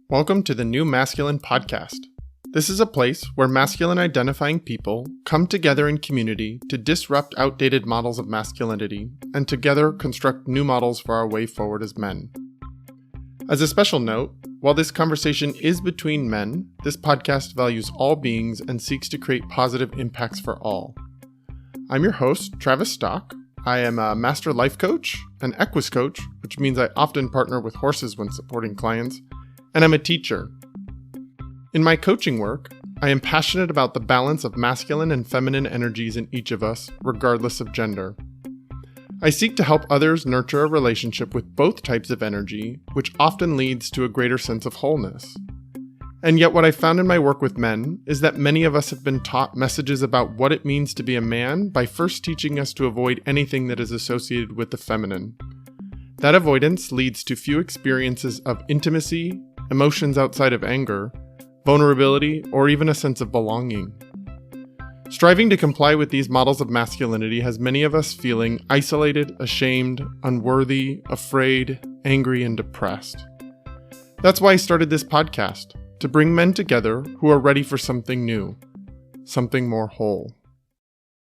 Welcome to the New Masculine Podcast. This is a place where masculine identifying people come together in community to disrupt outdated models of masculinity and together construct new models for our way forward as men. As a special note, while this conversation is between men, this podcast values all beings and seeks to create positive impacts for all. I'm your host, Travis Stock. I am a master life coach, an equus coach, which means I often partner with horses when supporting clients, and I'm a teacher. In my coaching work, I am passionate about the balance of masculine and feminine energies in each of us, regardless of gender. I seek to help others nurture a relationship with both types of energy, which often leads to a greater sense of wholeness. And yet what I found in my work with men is that many of us have been taught messages about what it means to be a man by first teaching us to avoid anything that is associated with the feminine. That avoidance leads to few experiences of intimacy, emotions outside of anger, vulnerability, or even a sense of belonging. Striving to comply with these models of masculinity has many of us feeling isolated, ashamed, unworthy, afraid, angry, and depressed. That's why I started this podcast, to bring men together who are ready for something new, something more whole.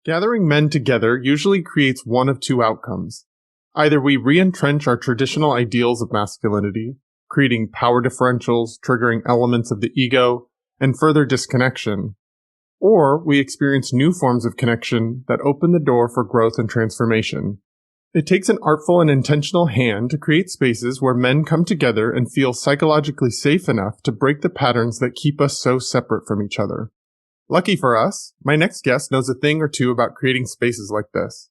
Gathering men together usually creates one of two outcomes. Either we re-entrench our traditional ideals of masculinity, creating power differentials, triggering elements of the ego, and further disconnection, or we experience new forms of connection that open the door for growth and transformation. It takes an artful and intentional hand to create spaces where men come together and feel psychologically safe enough to break the patterns that keep us so separate from each other. Lucky for us, my next guest knows a thing or two about creating spaces like this.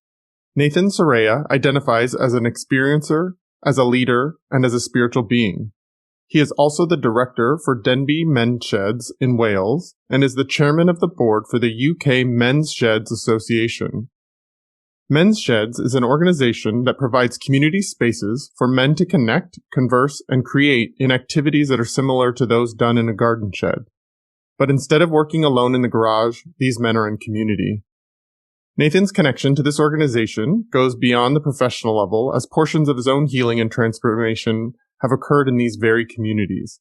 Nathan Sarea identifies as an experiencer, as a leader, and as a spiritual being. He is also the director for Denbigh Men's Sheds in Wales and is the chairman of the board for the UK Men's Sheds Association. Men's Sheds is an organization that provides community spaces for men to connect, converse, and create in activities that are similar to those done in a garden shed. But instead of working alone in the garage, these men are in community. Nathan's connection to this organization goes beyond the professional level, as portions of his own healing and transformation have occurred in these very communities.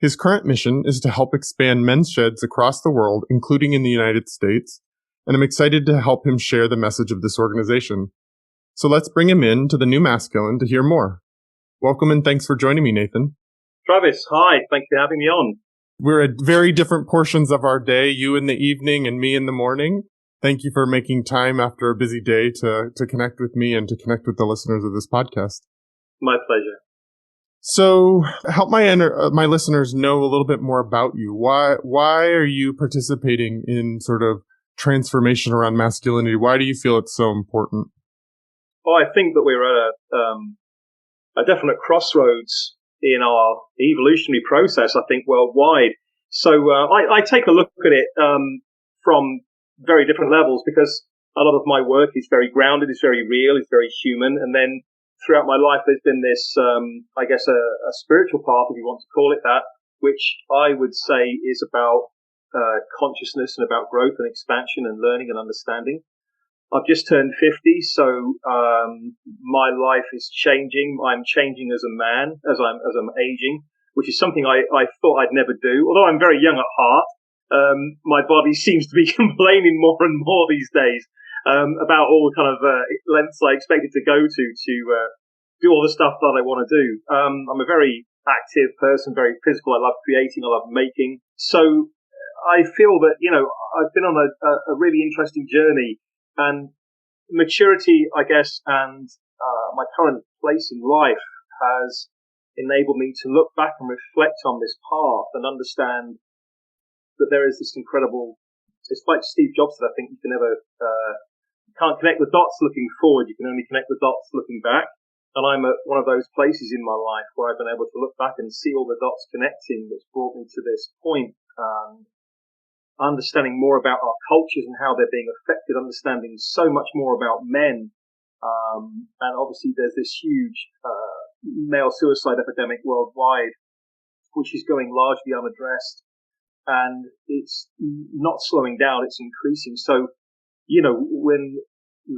His current mission is to help expand men's sheds across the world, including in the United States, and I'm excited to help him share the message of this organization. So let's bring him in to the New Masculine to hear more. Welcome and thanks for joining me, Nathan. Travis, hi. Thanks for having me on. We're at very different portions of our day, you in the evening and me in the morning. Thank you for making time after a busy day to connect with me and to connect with the listeners of this podcast. My pleasure. So help my listeners know a little bit more about you. Why are you participating in sort of transformation around masculinity? Why do you feel it's so important? Well, I think that we're at a definite crossroads in our evolutionary process, I think, worldwide. So I take a look at it from very different levels, because a lot of my work is very grounded, it's very real, it's very human. And then throughout my life, there's been this, I guess, a spiritual path, if you want to call it that, which I would say is about consciousness and about growth and expansion and learning and understanding. I've just turned 50, so my life is changing. I'm changing as a man, as I'm aging, which is something I thought I'd never do. Although I'm very young at heart, my body seems to be complaining more and more these days about all the kind of lengths I expected to go to do all the stuff that I want to do. I'm a very active person, very physical. I love creating, I love making. So I feel that, I've been on a really interesting journey, and maturity, I guess, and my current place in life has enabled me to look back and reflect on this path and understand that there is this incredible, it's like Steve Jobs said, I think you can never, can't connect the dots looking forward, you can only connect the dots looking back. And I'm at one of those places in my life where I've been able to look back and see all the dots connecting that's brought me to this point. Understanding more about our cultures and how they're being affected, understanding so much more about men. And obviously there's this huge male suicide epidemic worldwide, which is going largely unaddressed. And it's not slowing down, it's increasing. So, when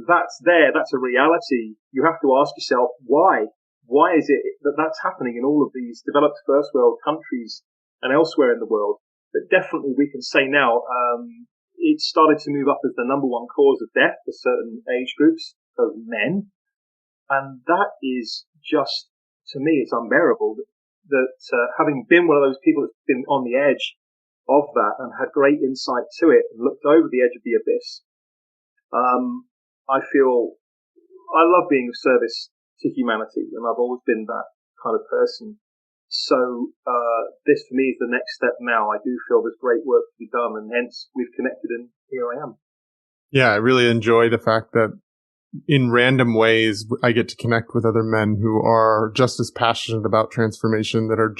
that's there, that's a reality. You have to ask yourself, why? why is it that that's happening in all of these developed first world countries and elsewhere in the world? But definitely we can say now, it started to move up as the number one cause of death for certain age groups of men. And that is just, to me, it's unbearable that having been one of those people that's been on the edge of that and had great insight to it and looked over the edge of the abyss, I feel I love being of service to humanity, and I've always been that kind of person. So this for me is the next step now. I do feel there's great work to be done, and hence we've connected, and here I am. Yeah, I really enjoy the fact that in random ways I get to connect with other men who are just as passionate about transformation, that are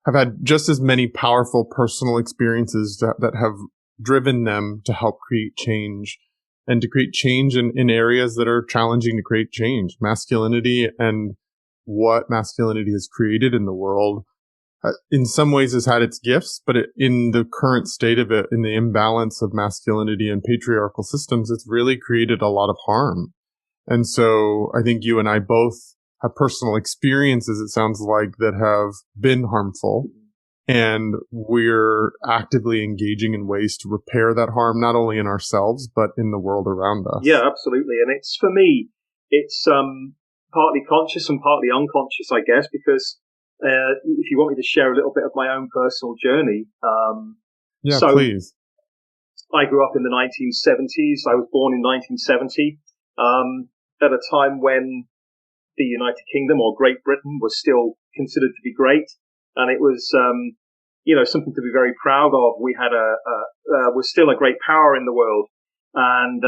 have had just as many powerful personal experiences that have driven them to help create change, and to create change in areas that are challenging to create change. Masculinity and what masculinity has created in the world, in some ways has had its gifts, but in the current state of it, in the imbalance of masculinity and patriarchal systems, it's really created a lot of harm. And so I think you and I both have personal experiences, it sounds like, that have been harmful. And we're actively engaging in ways to repair that harm, not only in ourselves, but in the world around us. Yeah, absolutely. And it's, for me, it's partly conscious and partly unconscious, I guess, because if you want me to share a little bit of my own personal journey. Please. I grew up in the 1970s. I was born in 1970, at a time when the United Kingdom, or Great Britain, was still considered to be great. And it was, something to be very proud of. We had was still a great power in the world. And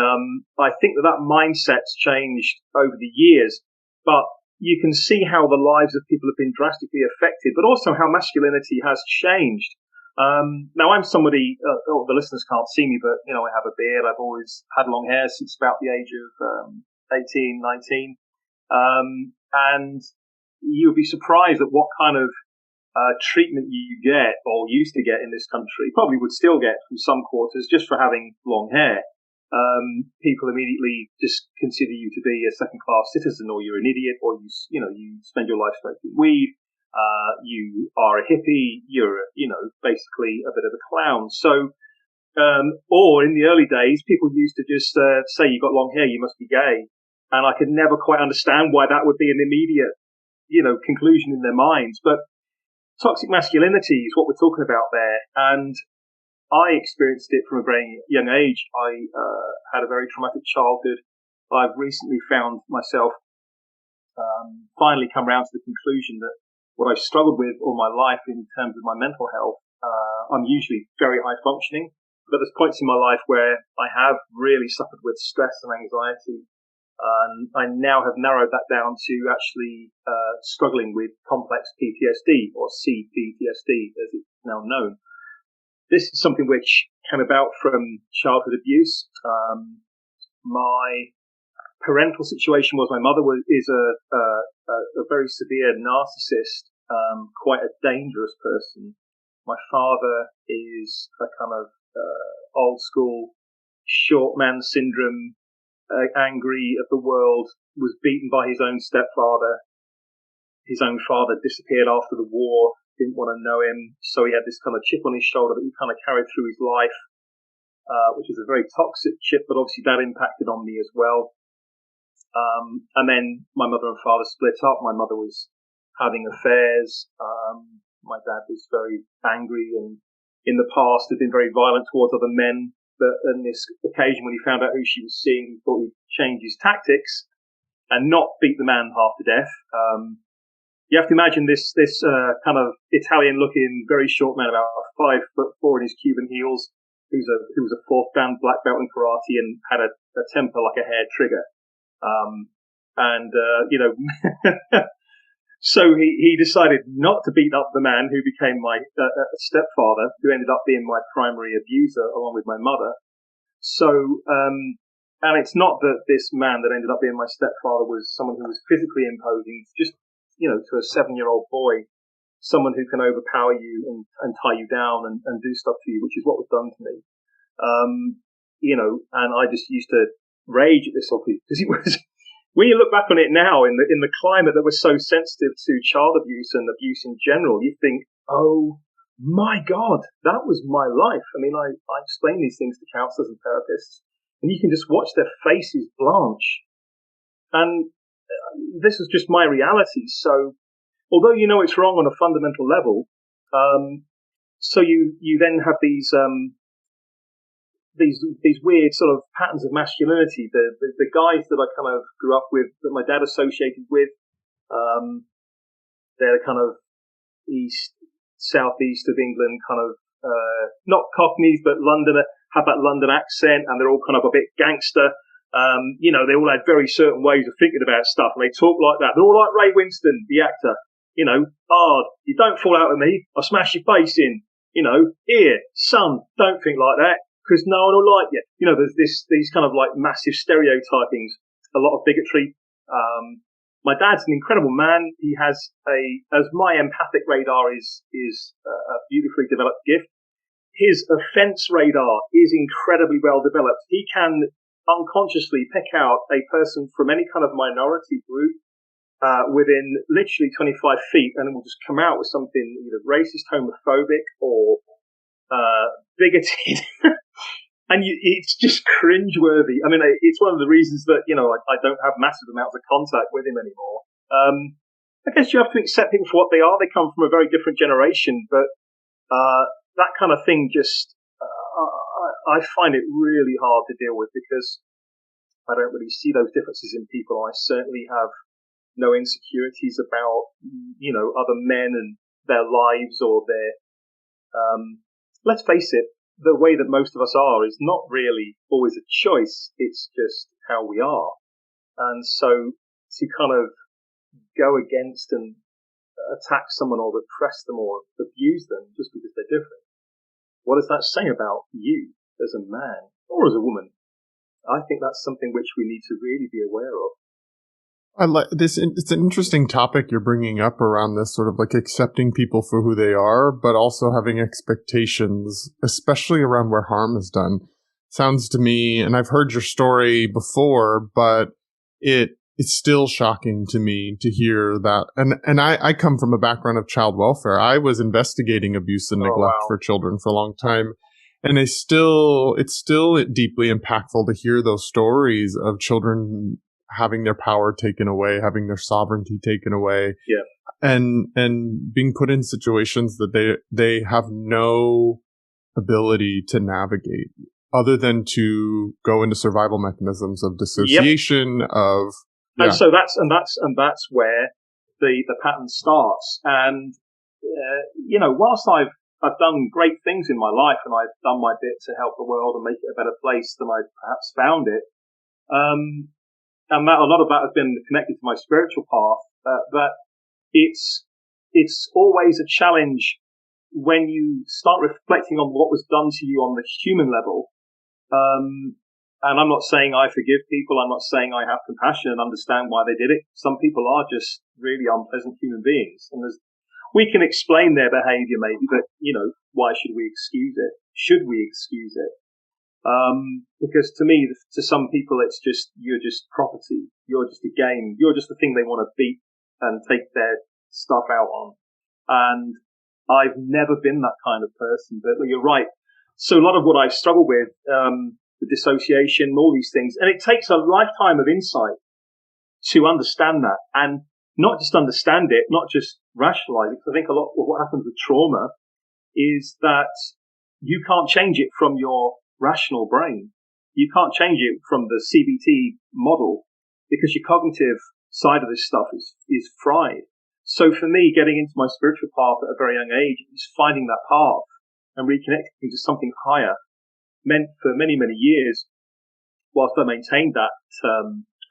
I think that mindset's changed over the years. But you can see how the lives of people have been drastically affected, but also how masculinity has changed. Now, I'm somebody, the listeners can't see me, but, I have a beard. I've always had long hair since about the age of 18, 19. And you'll be surprised at what kind of treatment you get, or used to get in this country, probably would still get from some quarters, just for having long hair. People immediately just consider you to be a second-class citizen, or you're an idiot, or you spend your life smoking weed. You are a hippie. You're, basically a bit of a clown. So, or in the early days, people used to just say, "You got long hair, you must be gay," and I could never quite understand why that would be an immediate, conclusion in their minds. But toxic masculinity is what we're talking about there, and I experienced it from a very young age. I had a very traumatic childhood. I've recently found myself finally come around to the conclusion that what I've struggled with all my life in terms of my mental health, I'm usually very high functioning, but there's points in my life where I have really suffered with stress and anxiety. And I now have narrowed that down to actually struggling with complex PTSD, or CPTSD as it's now known. This is something which came about from childhood abuse. My parental situation was my mother is a very severe narcissist, quite a dangerous person. My father is a kind of old school short man syndrome, angry at the world, was beaten by his own stepfather. His own father disappeared after the war, didn't want to know him, so he had this kind of chip on his shoulder that he kind of carried through his life, which is a very toxic chip, but obviously that impacted on me as well. And then my mother and father split up. My mother was having affairs. My dad was very angry, and in the past had been very violent towards other men. But on this occasion, when he found out who she was seeing, he thought he'd change his tactics and not beat the man half to death. You have to imagine this kind of Italian-looking, very short man, about 5'4" in his Cuban heels, who was a fourth dan black belt in karate and had a temper like a hair trigger. So he decided not to beat up the man who became my stepfather, who ended up being my primary abuser along with my mother. So, and it's not that this man that ended up being my stepfather was someone who was physically imposing, just, to a 7-year-old boy, someone who can overpower you and tie you down and do stuff to you, which is what was done to me. And I just used to rage at this, obviously, because when you look back on it now in the climate that was so sensitive to child abuse and abuse in general, you think, oh my God, that was my life. I mean, I explain these things to counselors and therapists, and you can just watch their faces blanch. And this is just my reality. So although you know it's wrong on a fundamental level, so you then have these weird sort of patterns of masculinity. The guys that I kind of grew up with, that my dad associated with, they're kind of southeast of England, kind of not Cockneys, but Londoner, have that London accent, and they're all kind of a bit gangster. They all had very certain ways of thinking about stuff, and they talk like that. They're all like Ray Winston, the actor. Hard. You don't fall out with me, I'll smash your face in. Here, son, don't think like that, because no one will like you. There's these kind of like massive stereotypings, a lot of bigotry. My dad's an incredible man. He has as my empathic radar is a beautifully developed gift. His offense radar is incredibly well developed. He can unconsciously pick out a person from any kind of minority group within literally 25 feet, and it will just come out with something either racist, homophobic, or bigoted. And it's just cringeworthy. I mean, it's one of the reasons that, I don't have massive amounts of contact with him anymore. I guess you have to accept people for what they are. They come from a very different generation, but that kind of thing just, I find it really hard to deal with, because I don't really see those differences in people. I certainly have no insecurities about, other men and their lives or their, let's face it, the way that most of us are is not really always a choice. It's just how we are. And so to kind of go against and attack someone or repress them or abuse them just because they're different, what does that say about you as a man or as a woman? I think that's something which we need to really be aware of. I like this. It's an interesting topic you're bringing up around this sort of like accepting people for who they are, but also having expectations, especially around where harm is done. Sounds to me, and I've heard your story before, but it's still shocking to me to hear that. And I come from a background of child welfare. I was investigating abuse and neglect for children for a long time. And it's still deeply impactful to hear those stories of children having their power taken away, having their sovereignty taken away, and being put in situations that they have no ability to navigate, other than to go into survival mechanisms of dissociation, and so that's where the pattern starts. And whilst I've done great things in my life, and I've done my bit to help the world and make it a better place than I perhaps found it. And that a lot of that has been connected to my spiritual path. That it's always a challenge when you start reflecting on what was done to you on the human level. And I'm not saying I forgive people. I'm not saying I have compassion and understand why they did it. Some people are just really unpleasant human beings, and we can explain their behaviour maybe, but why should we excuse it? Should we excuse it? Because to me, to some people, it's just, you're just property. You're just a game. You're just the thing they want to beat and take their stuff out on. And I've never been that kind of person, but you're right. So a lot of what I've struggled with, the dissociation, all these things, and it takes a lifetime of insight to understand that, and not just understand it, not just rationalize it. Because I think a lot of what happens with trauma is that you can't change it from your rational brain. You can't change it from the CBT model, because your cognitive side of this stuff is fried. So for me, getting into my spiritual path at a very young age is finding that path and reconnecting to something higher, meant for many, many years, whilst I maintained that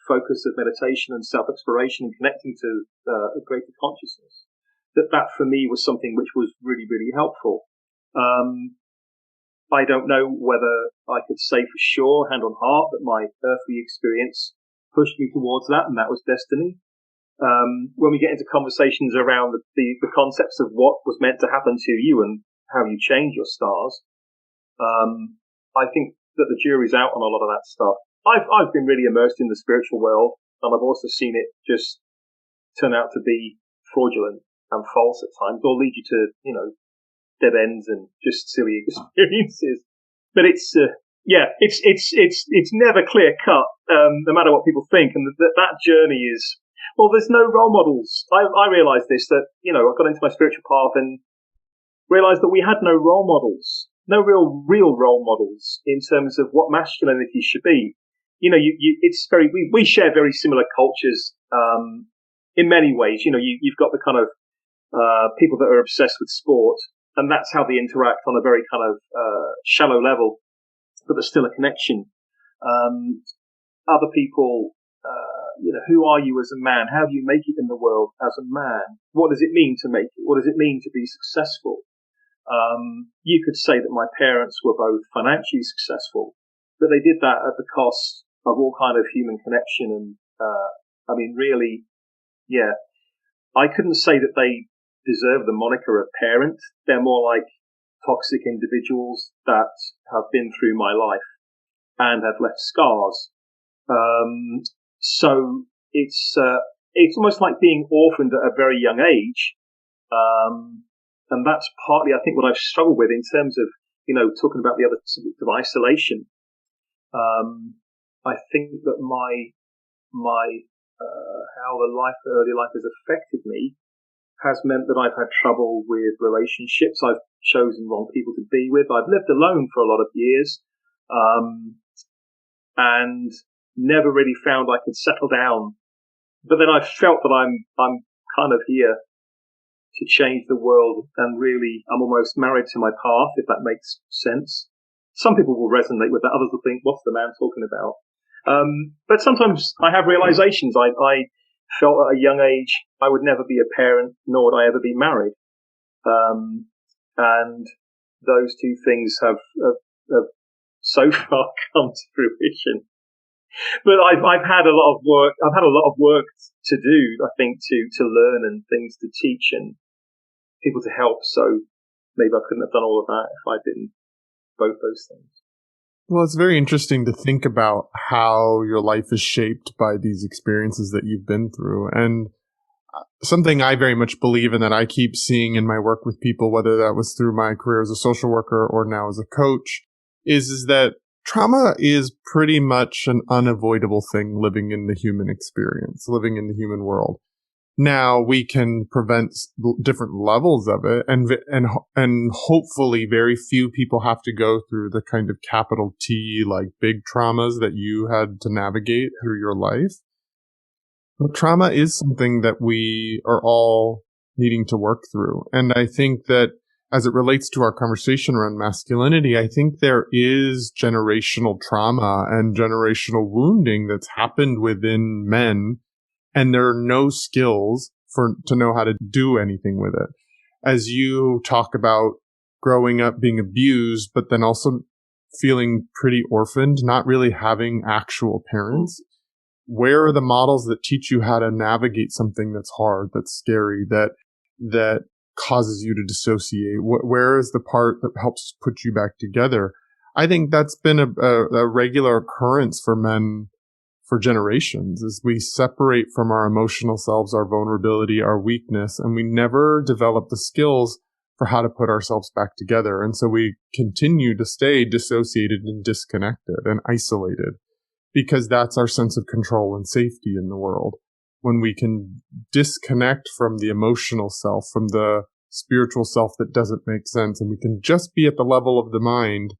focus of meditation and self-exploration and connecting to a greater consciousness, that for me was something which was really, really helpful. I don't know whether I could say for sure, hand on heart, that my earthly experience pushed me towards that, and that was destiny. When we get into conversations around the concepts of what was meant to happen to you and how you change your stars, I think that the jury's out on a lot of that stuff. I've been really immersed in the spiritual world. and I've also seen it just turn out to be fraudulent and false at times, or lead you to, dead ends and just silly experiences. But it's never clear cut, no matter what people think, and that journey is, well, there's no role models. I realised this, that I got into my spiritual path and realised that we had no role models, no real role models in terms of what masculinity should be. We share very similar cultures in many ways. You've got the kind of people that are obsessed with sport, and that's how they interact on a very kind of shallow level, but there's still a connection. Other people, who are you as a man? How do you make it in the world as a man? What does it mean to make it? What does it mean to be successful? You could say that my parents were both financially successful, but they did that at the cost of all kind of human connection. And really, I couldn't say that they deserve the moniker of parent. They're more like toxic individuals that have been through my life and have left scars. So it's almost like being orphaned at a very young age. And that's partly, I think, what I've struggled with in terms of, talking about the other subject of isolation. I think that how the early life has affected me has meant that I've had trouble with relationships. I've chosen wrong people to be with. I've lived alone for a lot of years, and never really found I could settle down. But then I felt that I'm kind of here to change the world, and really I'm almost married to my path, if that makes sense. Some people will resonate with that. Others will think, what's the man talking about? But sometimes I have realizations. I felt at a young age I would never be a parent, nor would I ever be married. And those two things have so far come to fruition. But I've had a lot of work. I've had a lot of work to do, I think, to learn and things to teach and people to help. So maybe I couldn't have done all of that if I didn't both those things. Well, it's very interesting to think about how your life is shaped by these experiences that you've been through. And something I very much believe in that I keep seeing in my work with people, whether that was through my career as a social worker or now as a coach, is that trauma is pretty much an unavoidable thing living in the human experience, living in the human world. Now we can prevent different levels of it, and hopefully very few people have to go through the kind of capital T, like big traumas that you had to navigate through your life. But trauma is something that we are all needing to work through. And I think that as it relates to our conversation around masculinity, I think there is generational trauma and generational wounding that's happened within men, and there are no skills to know how to do anything with it. As you talk about growing up being abused, but then also feeling pretty orphaned, not really having actual parents, where are the models that teach you how to navigate something that's hard, that's scary, that causes you to dissociate? Where is the part that helps put you back together? I think that's been a regular occurrence for men for generations, is we separate from our emotional selves, our vulnerability, our weakness, and we never develop the skills for how to put ourselves back together. And so we continue to stay dissociated and disconnected and isolated, because that's our sense of control and safety in the world. When we can disconnect from the emotional self, from the spiritual self that doesn't make sense, and we can just be at the level of the mind,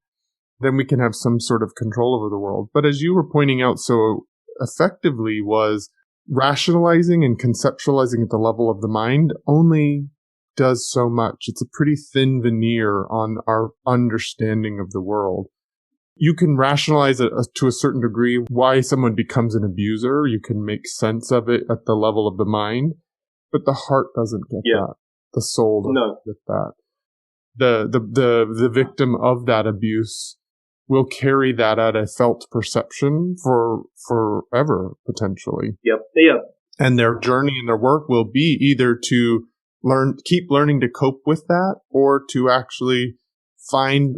then we can have some sort of control over the world. But as you were pointing out so effectively, was rationalizing and conceptualizing at the level of the mind only does so much. It's a pretty thin veneer on our understanding of the world. You can rationalize it to a certain degree why someone becomes an abuser. You can make sense of it at the level of the mind, but the heart doesn't get that. The soul doesn't get that. The victim of that abuse will carry that at a felt perception for forever, potentially. Yep. And their journey and their work will be either to keep learning to cope with that, or to actually find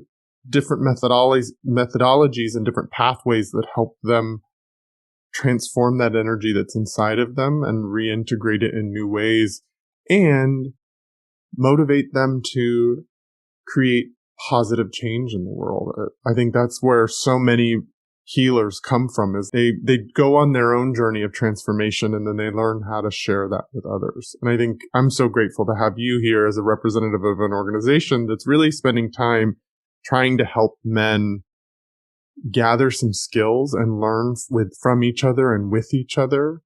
different methodologies and different pathways that help them transform that energy that's inside of them and reintegrate it in new ways and motivate them to create positive change in the world. I think that's where so many healers come from, is they go on their own journey of transformation and then they learn how to share that with others. And I think I'm so grateful to have you here as a representative of an organization that's really spending time trying to help men gather some skills and learn from each other and with each other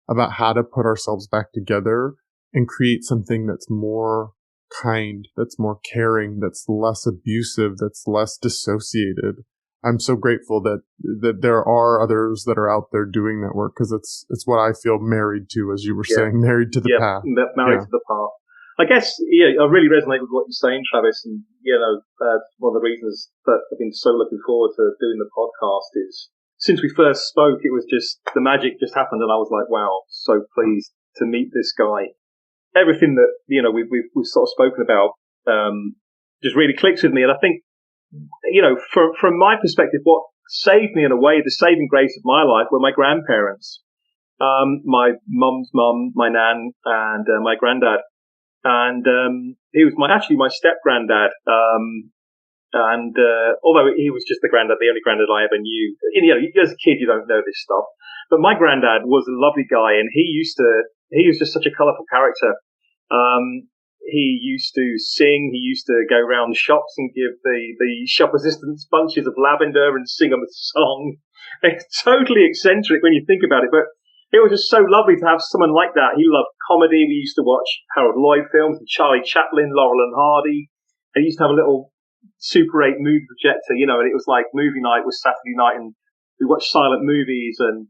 about how to put ourselves back together and create something that's more kind, that's more caring, that's less abusive, that's less dissociated. I'm so grateful that there are others that are out there doing that work, because it's what I feel married to, as you were saying, married to the path. Married to the path. I guess, I really resonate with what you're saying, Travis, and, one of the reasons that I've been so looking forward to doing the podcast is, since we first spoke, it was just, the magic just happened, and I was like, wow, so pleased to meet this guy. Everything that, we've sort of spoken about, just really clicks with me, and I think, from my perspective, what saved me in a way, the saving grace of my life, were my grandparents, my mum's mum, my nan, and my granddad. And he was my step granddad. And although he was just the only granddad I ever knew. As a kid, you don't know this stuff. But my granddad was a lovely guy, and he was just such a colourful character. He used to sing. He used to go around the shops and give the shop assistants bunches of lavender and sing them a song. It's totally eccentric when you think about it, but it was just so lovely to have someone like that. He loved comedy. We used to watch Harold Lloyd films and Charlie Chaplin, Laurel and Hardy. And he used to have a little Super 8 movie projector, and it was like movie night was Saturday night, and we watched silent movies and,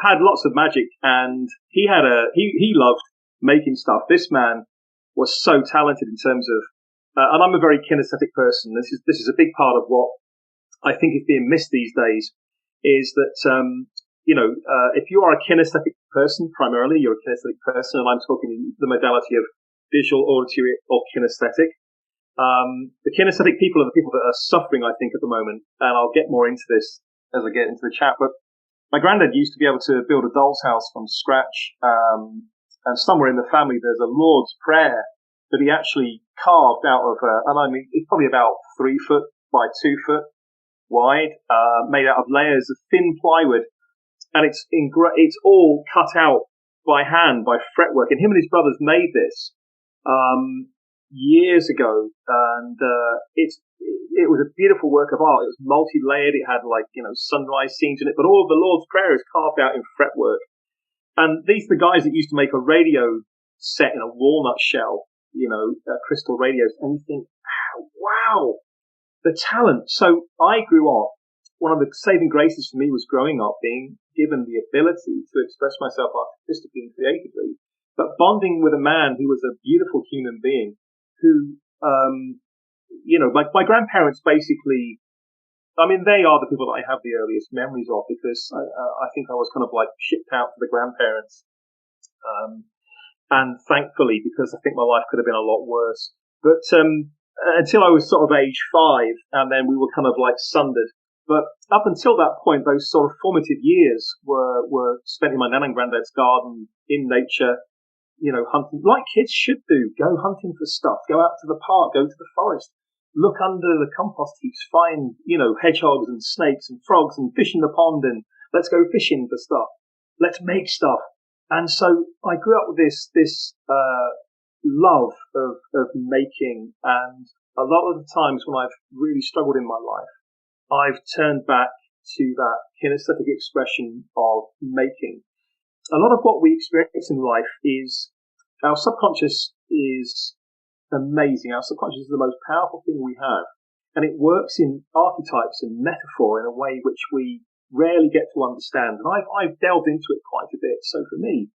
had lots of magic. And he loved making stuff. This man was so talented in terms of, and I'm a very kinesthetic person. This is a big part of what I think is being missed these days, is that, if you are a kinesthetic person, primarily you're a kinesthetic person, and I'm talking the modality of visual, auditory, or kinesthetic. The kinesthetic people are the people that are suffering, I think, at the moment, and I'll get more into this as I get into the chat. But my granddad used to be able to build a doll's house from scratch, and somewhere in the family there's a Lord's Prayer that he actually carved out of, it's probably about 3 foot by 2 foot wide, made out of layers of thin plywood. And it's all cut out by hand, by fretwork. And him and his brothers made this years ago, and it was a beautiful work of art. It was multi-layered. It had sunrise scenes in it, but all of the Lord's Prayer is carved out in fretwork. And these are the guys that used to make a radio set in a walnut shell, crystal radios. And you think, wow, the talent. So I grew up. One of the saving graces for me was growing up being given the ability to express myself artistically and creatively, but bonding with a man who was a beautiful human being who, my grandparents basically, they are the people that I have the earliest memories of, because I think I was kind of like shipped out to the grandparents. And thankfully, because I think my life could have been a lot worse. But until I was sort of age 5, and then we were kind of like sundered. But up until that point, those sort of formative years were spent in my nan and granddad's garden, in nature, hunting, like kids should do. Go hunting for stuff, go out to the park, go to the forest, look under the compost heaps, find, hedgehogs and snakes and frogs, and fish in the pond, and let's go fishing for stuff. Let's make stuff. And so I grew up with this love of making, and a lot of the times when I've really struggled in my life, I've turned back to that kinesthetic expression of making. A lot of what we experience in life is, our subconscious is amazing. Our subconscious is the most powerful thing we have. And it works in archetypes and metaphor in a way which we rarely get to understand. And I've delved into it quite a bit. So for me,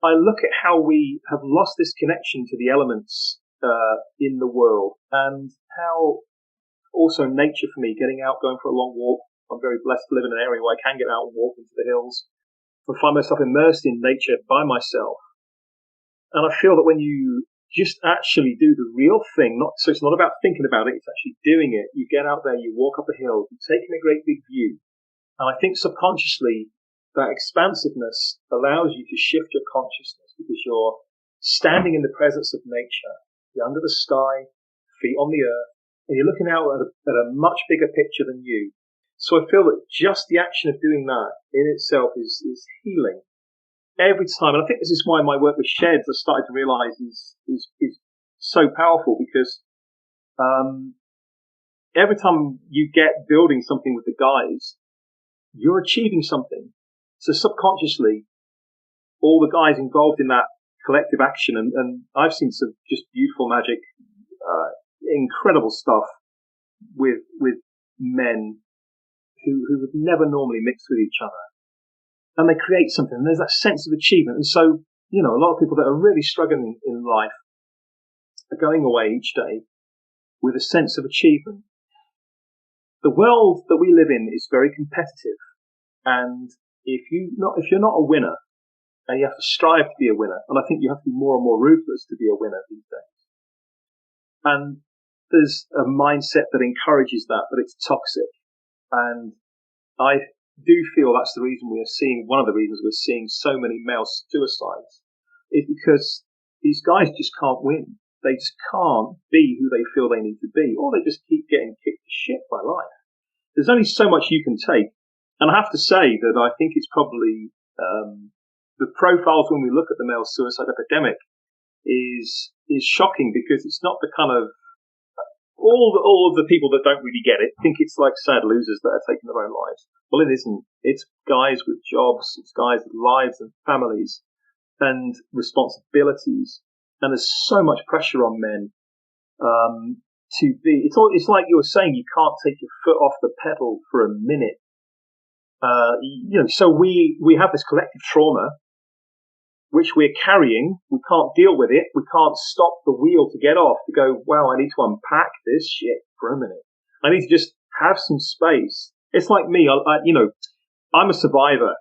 I look at how we have lost this connection to the elements in the world, and how also nature for me, getting out, going for a long walk. I'm very blessed to live in an area where I can get out and walk into the hills. I find myself immersed in nature by myself. And I feel that when you just actually do the real thing, so it's not about thinking about it, it's actually doing it. You get out there, you walk up a hill, you're taking a great big view. And I think subconsciously, that expansiveness allows you to shift your consciousness because you're standing in the presence of nature. You're under the sky, feet on the earth, and you're looking out at a much bigger picture than you. So I feel that just the action of doing that in itself is healing every time. And I think this is why my work with sheds, I started to realize is so powerful because every time you get building something with the guys, you're achieving something. So subconsciously, all the guys involved in that collective action, and I've seen some just beautiful magic, incredible stuff with men who would never normally mix with each other. And they create something, and there's that sense of achievement. And so, a lot of people that are really struggling in life are going away each day with a sense of achievement. The world that we live in is very competitive, and if you're not a winner, and you have to strive to be a winner, and I think you have to be more and more ruthless to be a winner these days. And there's a mindset that encourages that, but it's toxic. And I do feel that's one of the reasons we're seeing so many male suicides, is because these guys just can't win. They just can't be who they feel they need to be, or they just keep getting kicked to shit by life. There's only so much you can take. And I have to say that I think it's probably the profiles when we look at the male suicide epidemic is shocking, because it's not the kind of all of the people that don't really get it think it's like sad losers that are taking their own lives. Well, it isn't. It's guys with jobs, it's guys with lives and families and responsibilities, and there's so much pressure on men to be. It's like you were saying, you can't take your foot off the pedal for a minute. So we have this collective trauma which we're carrying. We can't deal with it. We can't stop the wheel to get off, to go, wow, I need to unpack this shit for a minute. I need to just have some space. It's like me, I'm a survivor,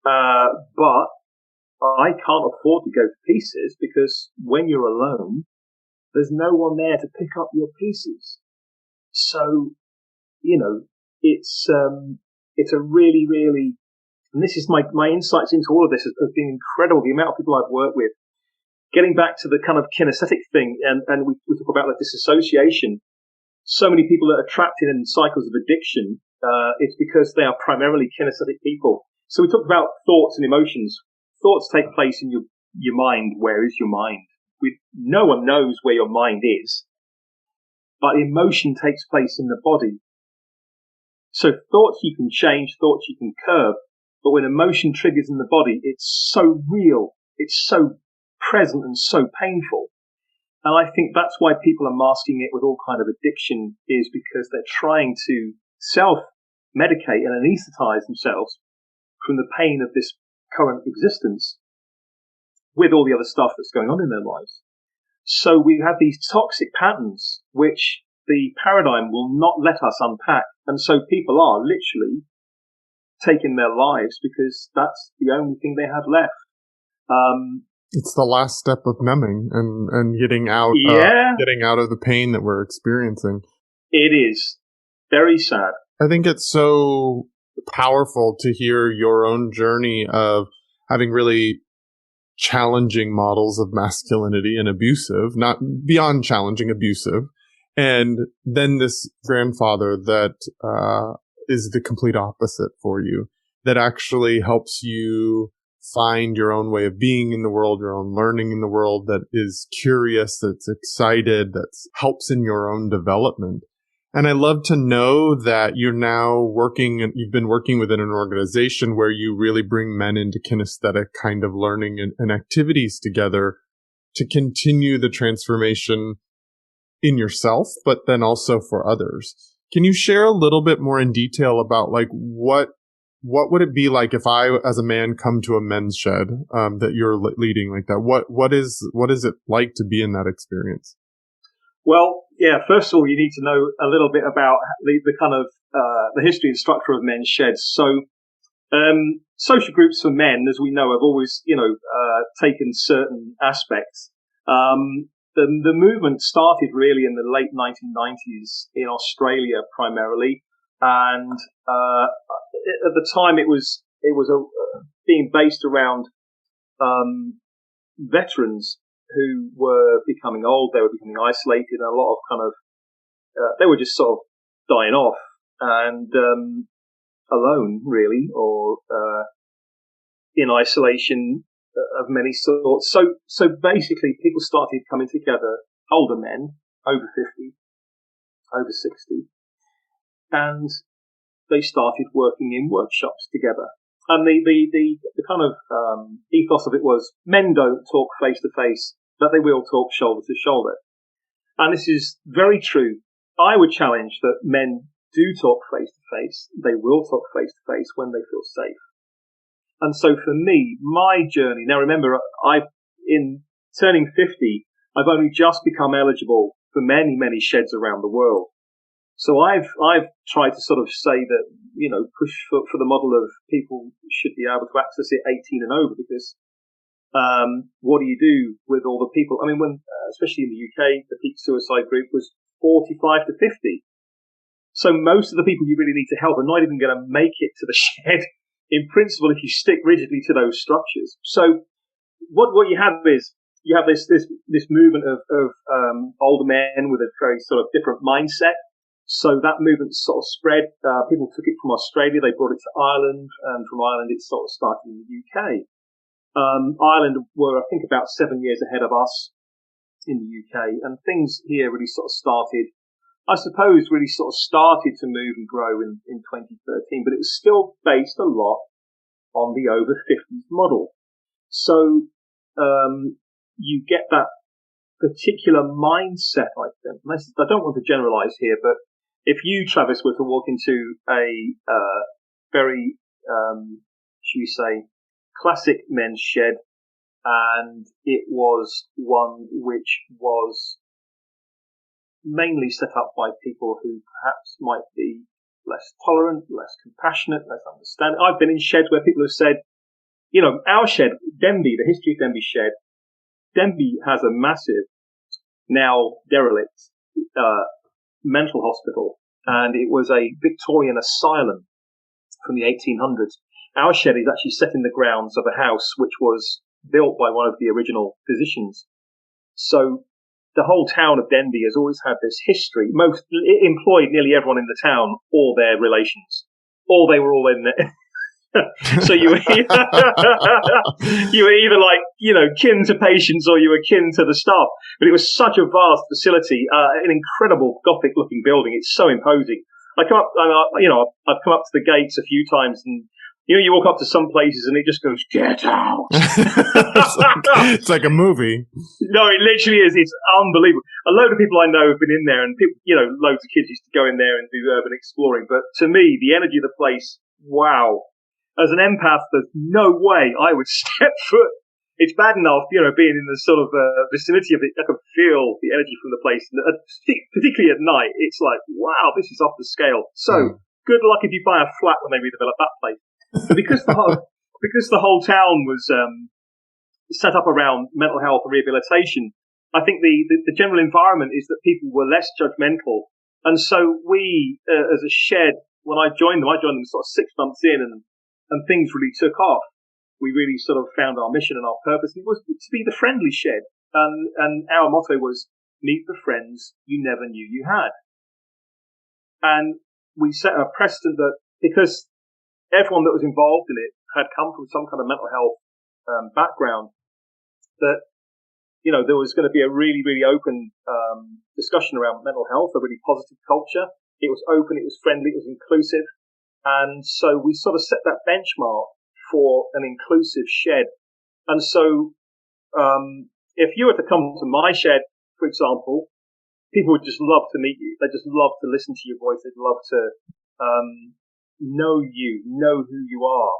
but I can't afford to go to pieces, because when you're alone, there's no one there to pick up your pieces. So, it's a really, really, and this is my insights into all of this have been incredible. The amount of people I've worked with, getting back to the kind of kinesthetic thing, and we talk about like disassociation. So many people that are trapped in cycles of addiction, it's because they are primarily kinesthetic people. So we talked about thoughts and emotions. Thoughts take place in your mind. Where is your mind? No one knows where your mind is, but emotion takes place in the body. So thoughts you can change, thoughts you can curb, but when emotion triggers in the body, it's so real, it's so present and so painful. And I think that's why people are masking it with all kind of addiction, is because they're trying to self-medicate and anesthetize themselves from the pain of this current existence with all the other stuff that's going on in their lives. So we have these toxic patterns which the paradigm will not let us unpack. And so people are literally taking their lives because that's the only thing they have left. It's the last step of numbing and getting out of the pain that we're experiencing. It is very sad. I think it's so powerful to hear your own journey of having really challenging models of masculinity and abusive, not beyond challenging, abusive. And then this grandfather that is the complete opposite for you, that actually helps you find your own way of being in the world, your own learning in the world, that is curious, that's excited, that helps in your own development. And I love to know that you're now working, and you've been working within an organization where you really bring men into kinesthetic kind of learning and activities together to continue the transformation in yourself, but then also for others. Can you share a little bit more in detail about like what would it be like if I, as a man, come to a men's shed that you're leading like that? What is it like to be in that experience? Well, yeah. First of all, you need to know a little bit about the kind of the history and structure of men's sheds. So, social groups for men, as we know, have always taken certain aspects. The movement started really in the late 1990s in Australia primarily, and at the time it was it was being based around veterans who were becoming old, they were becoming isolated, and a lot of kind of they were just sort of dying off and alone, really, or in isolation of many sorts. So basically, people started coming together, older men, over 50, over 60, and they started working in workshops together. And the kind of ethos of it was men don't talk face to face, but they will talk shoulder to shoulder. And this is very true. I would challenge that men do talk face to face. They will talk face to face when they feel safe. And so for me, my journey, now remember, in turning 50, I've only just become eligible for many, many sheds around the world. So I've tried to sort of say that, push for the model of people should be able to access it 18 and over, because what do you do with all the people? I mean, when, especially in the UK, the peak suicide group was 45 to 50. So most of the people you really need to help are not even going to make it to the shed, in principle, if you stick rigidly to those structures. So what you have is, you have this movement of older men with a very sort of different mindset. So that movement sort of spread. People took it from Australia, they brought it to Ireland, and from Ireland it sort of started in the UK. Ireland were, I think, about 7 years ahead of us in the UK, and things here really sort of started, I suppose, really sort of started to move and grow in 2013, but it was still based a lot on the over 50s model. So you get that particular mindset, I think. I don't want to generalize here, but if you, Travis, were to walk into a very, should we say, classic men's shed, and it was one which was mainly set up by people who perhaps might be less tolerant, less compassionate, less understanding. I've been in sheds where people have said, our shed, Denby, the history of Denby shed, Denby has a massive, now derelict, mental hospital, and it was a Victorian asylum from the 1800s. Our shed is actually set in the grounds of a house which was built by one of the original physicians. So the whole town of Denby has always had this history. It employed nearly everyone in the town, or their relations, or they were all in there. So you were either like, kin to patients, or you were kin to the staff. But it was such a vast facility, an incredible Gothic looking building. It's so imposing. I've come up to the gates a few times, and you walk up to some places and it just goes, "Get out!" It's like a movie. No, it literally is. It's unbelievable. A load of people I know have been in there, and people, loads of kids used to go in there and do urban exploring. But to me, the energy of the place, wow. As an empath, there's no way I would step foot. It's bad enough, being in the sort of vicinity of it. I can feel the energy from the place, and particularly at night. It's like, wow, this is off the scale. So good luck if you buy a flat when they redevelop that place. But because the whole town was set up around mental health and rehabilitation, I think the general environment is that people were less judgmental, and so we, as a shed, when I joined them sort of 6 months in, and things really took off. We really sort of found our mission and our purpose. It was to be the friendly shed, and our motto was meet the friends you never knew you had. And we set a precedent that, because everyone that was involved in it had come from some kind of mental health background, that there was going to be a really, really open discussion around mental health, a really positive culture. It was open, it was friendly, it was inclusive. And so we sort of set that benchmark for an inclusive shed. And so if you were to come to my shed, for example, people would just love to meet you. They'd just love to listen to your voice. They'd love to know you, know who you are.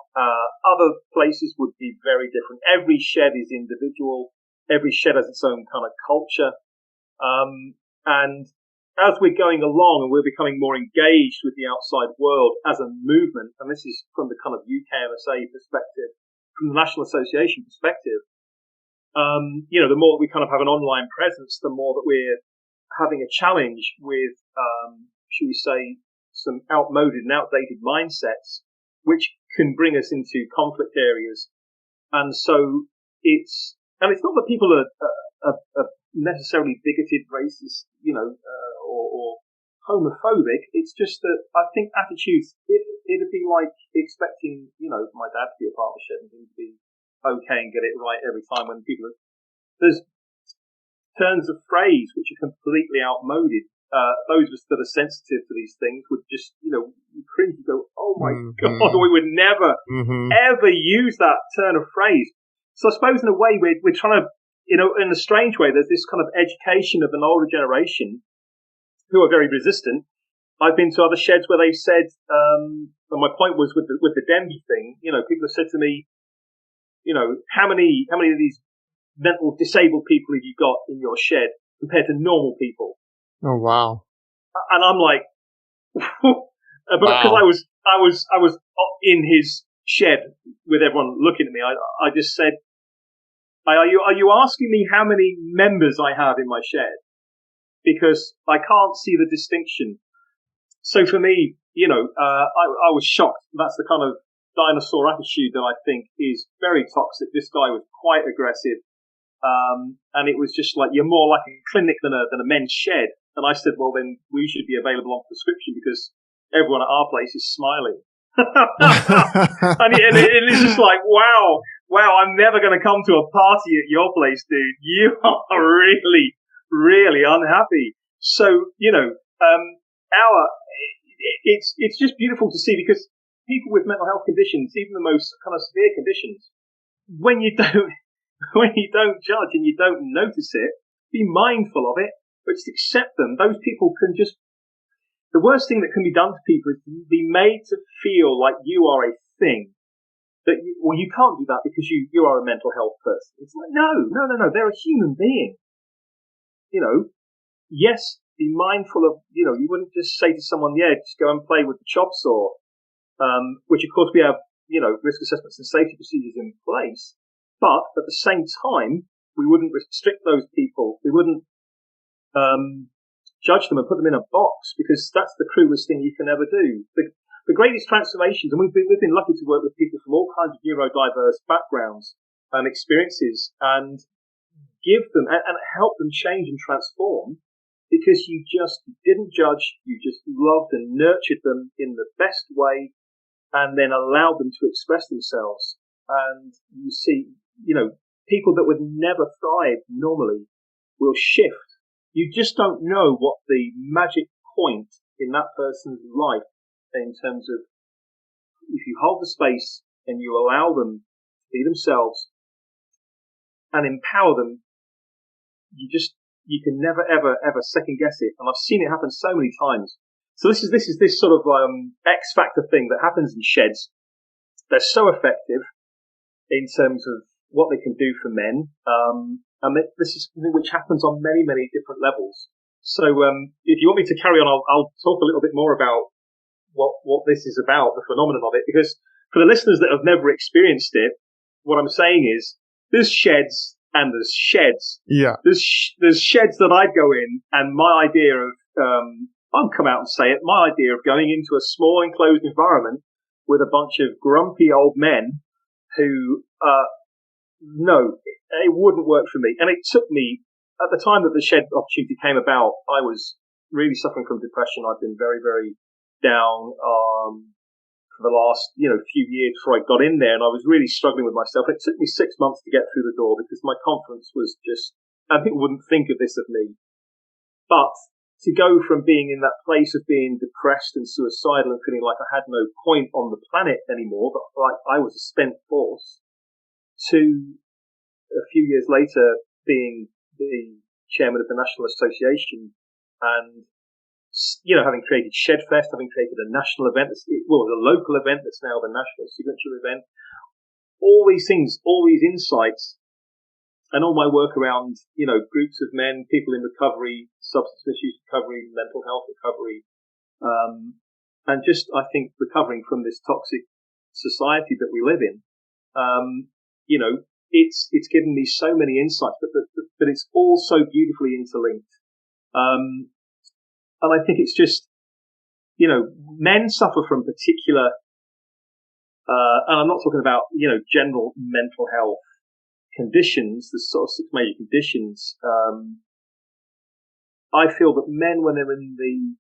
Other places would be very different. Every shed is individual. Every shed has its own kind of culture. And as we're going along and we're becoming more engaged with the outside world as a movement, and this is from the kind of UKMSA perspective, from the National Association perspective, the more that we kind of have an online presence, the more that we're having a challenge with, should we say, some outmoded and outdated mindsets, which can bring us into conflict areas. And so it's not that people are necessarily bigoted, racist, or homophobic. It's just that I think attitudes, it'd be like expecting, my dad to be a part of the shed and him to be okay and get it right every time when there's turns of phrase which are completely outmoded. Those of us that are sensitive to these things would just, you cringe and go, oh my God, we would never, ever use that turn of phrase. So I suppose in a way we're trying to, in a strange way, there's this kind of education of an older generation who are very resistant. I've been to other sheds where they've said, and my point was with the Denby thing, people have said to me, how many of these mental disabled people have you got in your shed compared to normal people? Oh, wow. And I'm like, but because I was in his shed with everyone looking at me, I just said, are you asking me how many members I have in my shed? Because I can't see the distinction. So for me, I was shocked. That's the kind of dinosaur attitude that I think is very toxic. This guy was quite aggressive. And it was just like, you're more like a clinic than a men's shed. And I said, well, then we should be available on prescription because everyone at our place is smiling. and it's just like, wow, I'm never going to come to a party at your place, dude. You are really, really unhappy. So, it's just beautiful to see because people with mental health conditions, even the most kind of severe conditions, when you don't judge and you don't notice it, be mindful of it, but just accept them. Those people can just, the worst thing that can be done to people is to be made to feel like you are a thing. That you can't do that because you are a mental health person. It's like, no, they're a human being. Yes, be mindful of, you wouldn't just say to someone, yeah, just go and play with the chop saw, which of course we have, risk assessments and safety procedures in place. But at the same time, we wouldn't restrict those people. We wouldn't judge them and put them in a box because that's the cruelest thing you can ever do. The greatest transformations, and we've been lucky to work with people from all kinds of neurodiverse backgrounds and experiences and give them and help them change and transform because you just didn't judge, you just loved and nurtured them in the best way and then allowed them to express themselves. And you see, people that would never thrive normally will shift. You just don't know what the magic point in that person's life in terms of if you hold the space and you allow them to be themselves and empower them, you can never, ever, ever second guess it. And I've seen it happen so many times. So this is this sort of X factor thing that happens in sheds. They're so effective in terms of what they can do for men. And this is something which happens on many, many different levels. So if you want me to carry on, I'll talk a little bit more about what this is about, the phenomenon of it, because for the listeners that have never experienced it, what I'm saying is there's sheds and there's sheds. Yeah. There's sheds that I'd go in, and my idea of, I'll come out and say it, my idea of going into a small enclosed environment with a bunch of grumpy old men who, no, it wouldn't work for me. And it took me, at the time that the shed opportunity came about, I was really suffering from depression. I'd been very, very down for the last few years before I got in there, and I was really struggling with myself. It took me 6 months to get through the door because my confidence was just, and people wouldn't think of this of me. But to go from being in that place of being depressed and suicidal and feeling like I had no point on the planet anymore, but like I was a spent force, to a few years later being the chairman of the National Association and having created Shedfest, having created a national event, a local event that's now the national signature event, all these things, all these insights, and all my work around, groups of men, people in recovery, substance misuse recovery, mental health recovery, and just, I think, recovering from this toxic society that we live in, it's given me so many insights, but it's all so beautifully interlinked. And I think it's just, men suffer from particular And I'm not talking about, general mental health conditions, the sort of 6 major conditions. I feel that men, when they're in the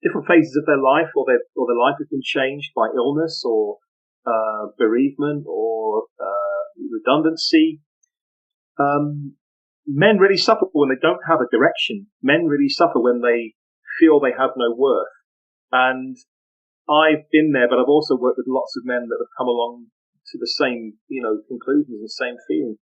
different phases of their life, or their life has been changed by illness or bereavement or redundancy, men really suffer when they don't have a direction. Men really suffer when they feel they have no worth. And I've been there, but I've also worked with lots of men that have come along to the same, conclusions and same feeling.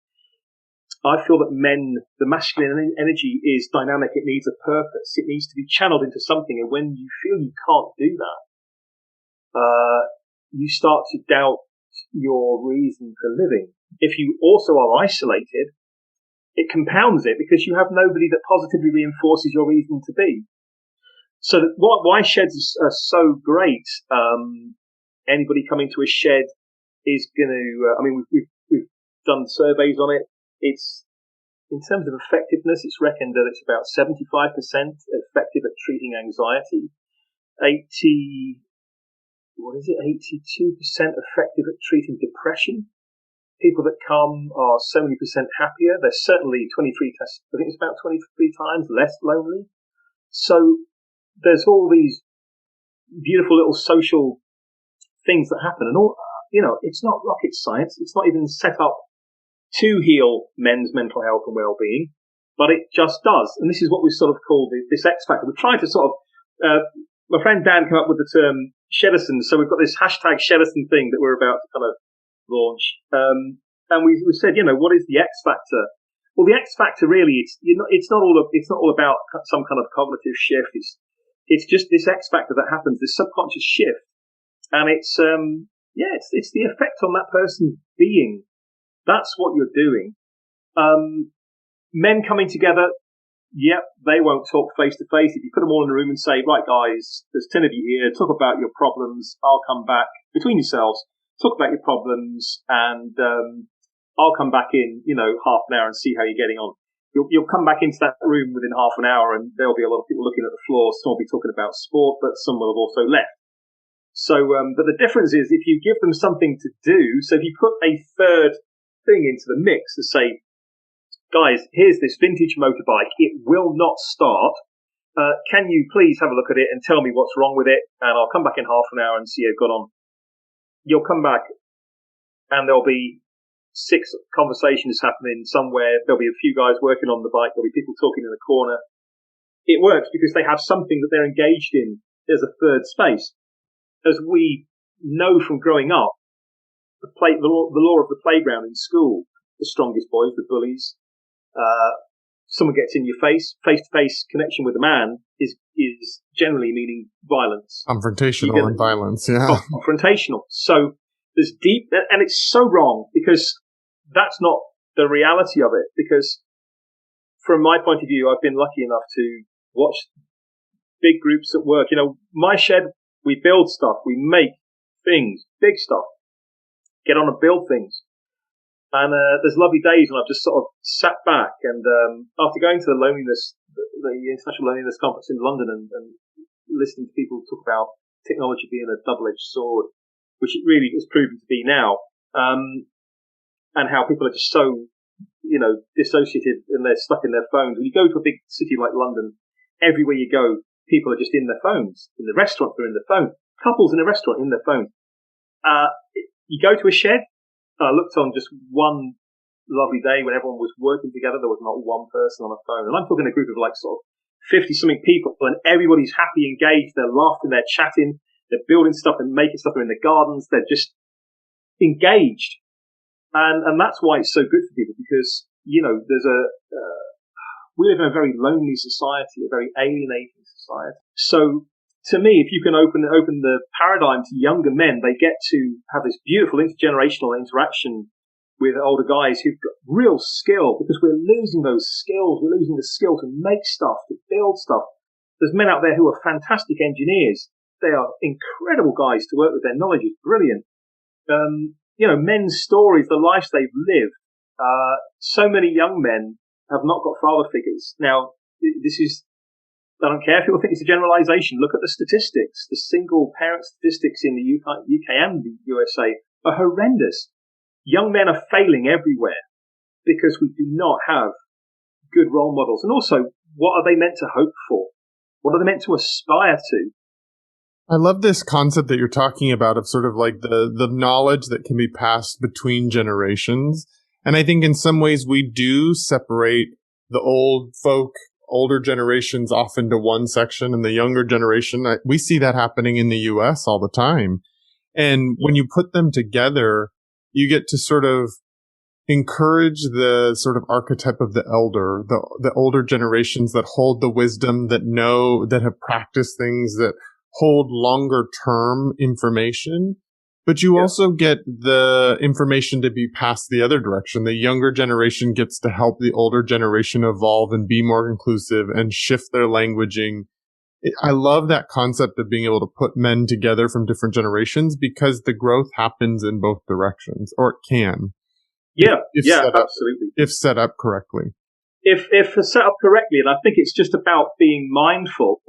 I feel that the masculine energy is dynamic. It needs a purpose. It needs to be channeled into something. And when you feel you can't do that, you start to doubt your reason for living. If you also are isolated, it compounds it because you have nobody that positively reinforces your reason to be. So why sheds are so great. Anybody coming to a shed is going to. We've done surveys on it. It's, in terms of effectiveness, it's reckoned that it's about 75% effective at treating anxiety, 82% effective at treating depression. People that come are 70% happier. They're certainly I think it's about 23 times less lonely. So there's all these beautiful little social things that happen, and it's not rocket science. It's not even set up to heal men's mental health and well-being, but it just does. And this is what we sort of call this X factor. We're trying to sort of, my friend Dan came up with the term Shedderson. So we've got this hashtag Shedderson thing that we're about to kind of launch. And we said, what is the X factor? Well, the X factor really, it's not all about some kind of cognitive shift. It's just this X factor that happens, this subconscious shift. And it's the effect on that person's being. That's what you're doing. Men coming together, they won't talk face to face. If you put them all in a room and say, right, guys, there's 10 of you here, talk about your problems. I'll come back between yourselves, talk about your problems, and I'll come back in, half an hour and see how you're getting on. You'll come back into that room within half an hour, and there'll be a lot of people looking at the floor. Some will be talking about sport, but some will have also left. So, but the difference is if you give them something to do, so if you put a third thing into the mix to say, guys, here's this vintage motorbike. It will not start. Can you please have a look at it and tell me what's wrong with it? And I'll come back in half an hour and see how you've got on. You'll come back and there'll be 6 conversations happening somewhere. There'll be a few guys working on the bike. There'll be people talking in the corner. It works because they have something that they're engaged in. There's a third space. As we know from growing up, the law of the playground in school, the strongest boys, the bullies, someone gets in your face-to-face connection with a man is generally meaning violence. Confrontational and violence, yeah. Confrontational. So there's deep, and it's so wrong because that's not the reality of it. Because from my point of view, I've been lucky enough to watch big groups at work. My shed, we build stuff, we make things, big stuff, get on and build things. And there's lovely days when I've just sort of sat back and after going to the International Loneliness Conference in London and listening to people talk about technology being a double-edged sword, which it really is proven to be now, and how people are just so, dissociated and they're stuck in their phones. When you go to a big city like London, everywhere you go, people are just in their phones. In the restaurant, they're in their phone. Couples in a restaurant in their phone. You go to a shed. I looked on just one lovely day when everyone was working together. There was not one person on a phone. And I'm talking a group of like sort of 50-something people, and everybody's happy, engaged. They're laughing, they're chatting, they're building stuff and making stuff. They're in the gardens. They're just engaged. And that's why it's so good for people because, we live in a very lonely society, a very alienating society. So to me, if you can open the paradigm to younger men, they get to have this beautiful intergenerational interaction with older guys who've got real skill because we're losing those skills. We're losing the skill to make stuff, to build stuff. There's men out there who are fantastic engineers. They are incredible guys to work with. Their knowledge is brilliant. Men's stories, the lives they've lived. So many young men have not got father figures. Now, this is I don't care if people think it's a generalization. Look at the statistics. The single parent statistics in the UK and the USA are horrendous. Young men are failing everywhere because we do not have good role models. And also, what are they meant to hope for? What are they meant to aspire to? I love this concept that you're talking about of sort of like the knowledge that can be passed between generations. And I think in some ways we do separate the older generations off into one section and the younger generation. We see that happening in the US all the time. And when you put them together, you get to sort of encourage the sort of archetype of the elder, the older generations that hold the wisdom, that have practiced things, that hold longer term information. But you also get the information to be passed the other direction. The younger generation gets to help the older generation evolve and be more inclusive and shift their languaging. I love that concept of being able to put men together from different generations because the growth happens in both directions, or it can. Absolutely. If set up correctly. If set up correctly, and I think it's just about being mindful.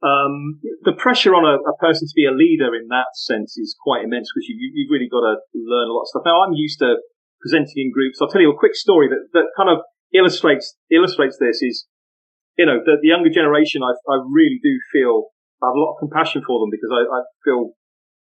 The pressure on a person to be a leader in that sense is quite immense because you've really got to learn a lot of stuff. Now, I'm used to presenting in groups. I'll tell you a quick story that kind of illustrates this is, the younger generation, I really do feel, I have a lot of compassion for them because I feel,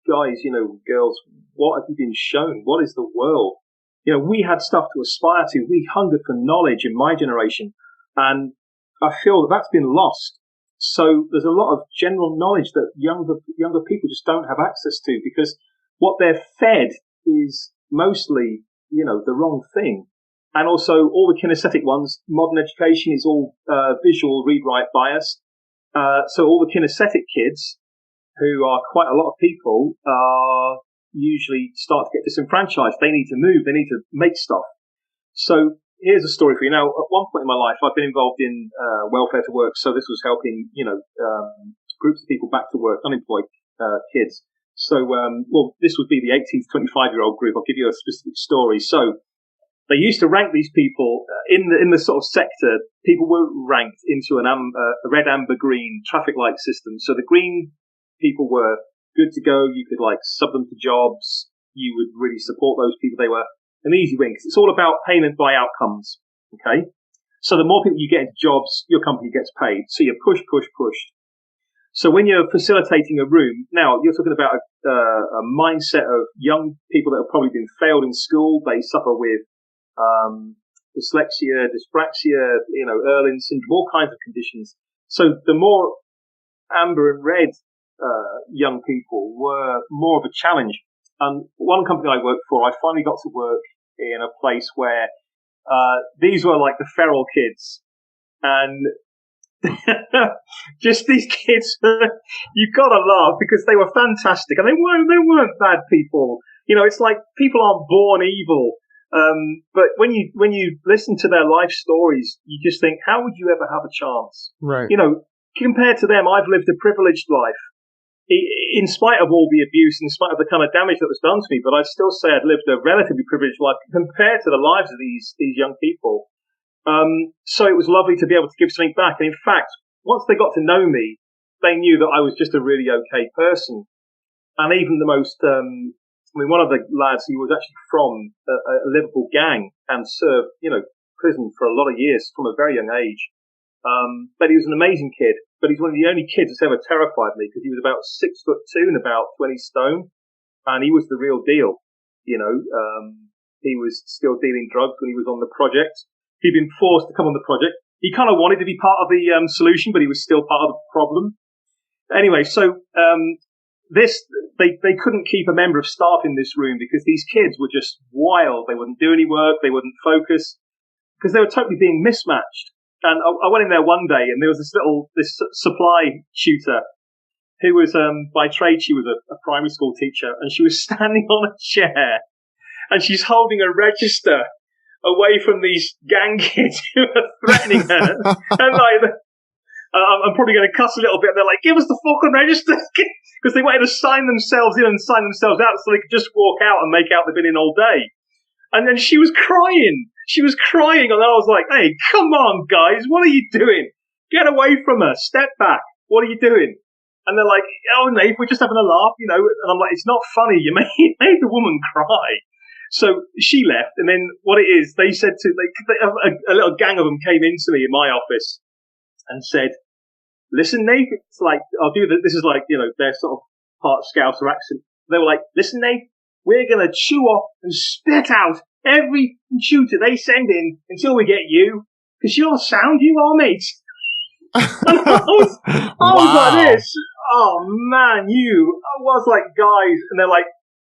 guys, girls, what have you been shown? What is the world? We had stuff to aspire to. We hungered for knowledge in my generation. And I feel that's been lost. So there's a lot of general knowledge that younger people just don't have access to because what they're fed is mostly, the wrong thing. And also all the kinesthetic ones, modern education is all visual read-write biased. So all the kinesthetic kids, who are quite a lot of people, usually start to get disenfranchised. They need to move. They need to make stuff. So here's a story for you. Now, at one point in my life, I've been involved in welfare to work. So this was helping, groups of people back to work, unemployed kids. So, this would be the 18 to 25-year-old group. I'll give you a specific story. So they used to rank these people in the sort of sector. People were ranked into a red, amber, green traffic light system. So the green people were good to go. You could sub them to jobs. You would really support those people. They were an easy win because it's all about payment by outcomes. Okay. So the more people you get into jobs, your company gets paid. So you push. So when you're facilitating a room, now you're talking about a mindset of young people that have probably been failed in school. They suffer with dyslexia, dyspraxia, Erlin syndrome, all kinds of conditions. So the more amber and red young people were more of a challenge. And one company I worked for, I finally got to work in a place where these were like the feral kids. And just these kids, you've got to laugh because they were fantastic. And they weren't bad people. It's like people aren't born evil. But when you listen to their life stories, you just think, how would you ever have a chance? Right. Compared to them, I've lived a privileged life. In spite of all the abuse, in spite of the kind of damage that was done to me, but I'd still say I'd lived a relatively privileged life compared to the lives of these young people. So it was lovely to be able to give something back. And in fact, once they got to know me, they knew that I was just a really okay person. And even the most, one of the lads, he was actually from a Liverpool gang and served, prison for a lot of years from a very young age. But he was an amazing kid. But he's one of the only kids that's ever terrified me because he was about 6'2" and about 20 stone. And he was the real deal. He was still dealing drugs when he was on the project. He'd been forced to come on the project. He kind of wanted to be part of the solution, but he was still part of the problem. Anyway, so they couldn't keep a member of staff in this room because these kids were just wild. They wouldn't do any work. They wouldn't focus because they were totally being mismatched. And I went in there one day, and there was this supply tutor who was, by trade, she was a primary school teacher, and she was standing on a chair, and she's holding a register away from these gang kids who are threatening her. And I'm probably going to cuss a little bit. They're like, give us the fucking register, because they wanted to sign themselves in and sign themselves out, so they could just walk out and make out they've been in all day. And then she was crying. And I was like, hey, come on, guys, what are you doing? get away from her, step back. What are you doing? And they're like, oh, Nate, we're just having a laugh, you know. And I'm like, it's not funny. You made the woman cry. So she left, and then what it is, they said a little gang of them came into me in my office and said, listen, Nate, it's like, I'll do this. This is like, you know, their sort of part Scouse or accent. They were like, listen, Nate, we're going to chew off and spit out every shooter they send in until we get you, because you're sound, you are, mate. And I was like this. Oh man, I was like, guys, and they're like,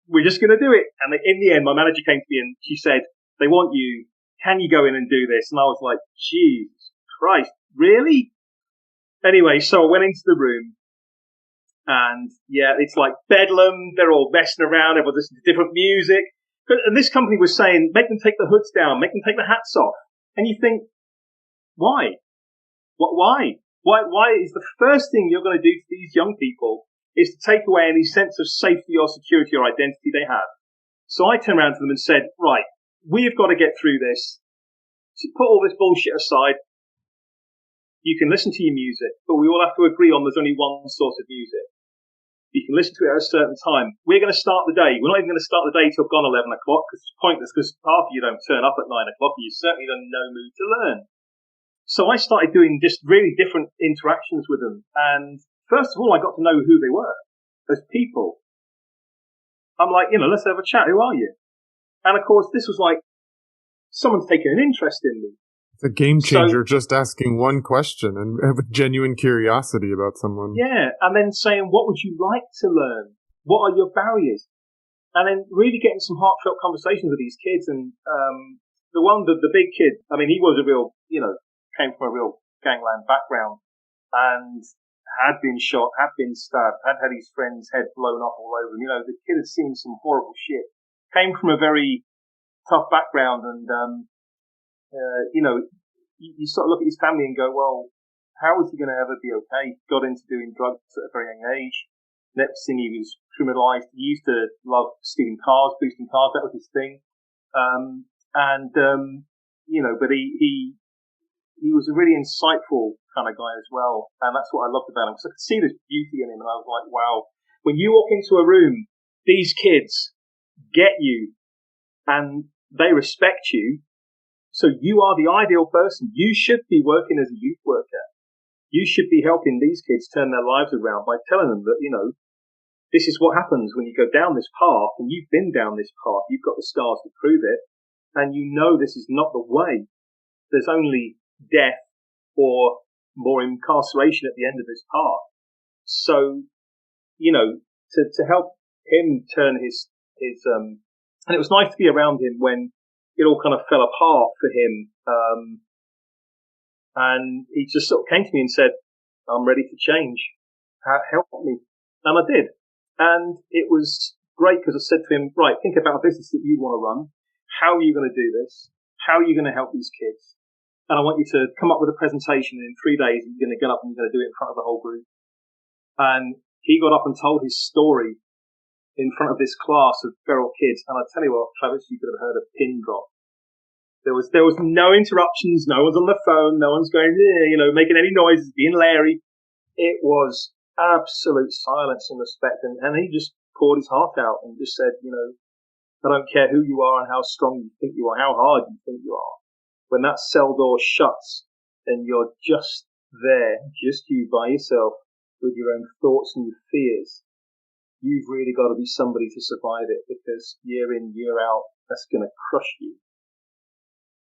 we're just going to do it. And in the end, my manager came to me and she said, they want you. Can you go in and do this? And I was like, Jesus Christ, really? Anyway, so I went into the room, and yeah, it's like bedlam. They're all messing around. Everyone's listening to different music. And this company was saying, make them take the hoods down, make them take the hats off. And you think, why? Why? Why is the first thing you're going to do to these young people is to take away any sense of safety or security or identity they have? So I turned around to them and said, right, we've got to get through this. So put all this bullshit aside. You can listen to your music, but we all have to agree on there's only one source of music. You can listen to it at a certain time. We're going to start the day. We're not even going to start the day till gone 11 o'clock, because it's pointless, because half of you don't turn up at 9 o'clock, and you're certainly in no mood to learn. So I started doing just really different interactions with them. And first of all, I got to know who they were as people. I'm like, let's have a chat. Who are you? And of course, this was like, someone's taken an interest in me. It's a game changer, just asking one question and have a genuine curiosity about someone. Yeah, and then saying, what would you like to learn? What are your barriers? And then really getting some heartfelt conversations with these kids. And the big kid, I mean, he was a real, came from a real gangland background and had been shot, had been stabbed, had his friend's head blown off all over him. The kid had seen some horrible shit. Came from a very tough background, and you sort of look at his family and go, well, how is he going to ever be okay? Got into doing drugs at a very young age. Next thing, he was criminalized. He used to love stealing cars, boosting cars. That was his thing. But he was a really insightful kind of guy as well. And that's what I loved about him, because I could see this beauty in him. And I was like, wow, when you walk into a room, these kids get you and they respect you. So you are the ideal person. You should be working as a youth worker. You should be helping these kids turn their lives around by telling them that, this is what happens when you go down this path, and you've been down this path. You've got the scars to prove it. And this is not the way. There's only death or more incarceration at the end of this path. So, to help him turn his and it was nice to be around him when it all kind of fell apart for him. And he just sort of came to me and said, I'm ready to change. Help me. And I did. And it was great, because I said to him, right, think about a business that you want to run. How are you going to do this? How are you going to help these kids? And I want you to come up with a presentation, and in 3 days you're going to get up and you're going to do it in front of the whole group. And he got up and told his story in front of this class of feral kids. And I tell you what, Travis, you could have heard a pin drop. There was no interruptions. No one's on the phone. No one's going, making any noises, being Larry. It was absolute silence and respect. And he just poured his heart out and just said, I don't care who you are and how strong you think you are, how hard you think you are. When that cell door shuts and you're just there, just you by yourself with your own thoughts and your fears, you've really got to be somebody to survive it, because year in, year out, that's going to crush you.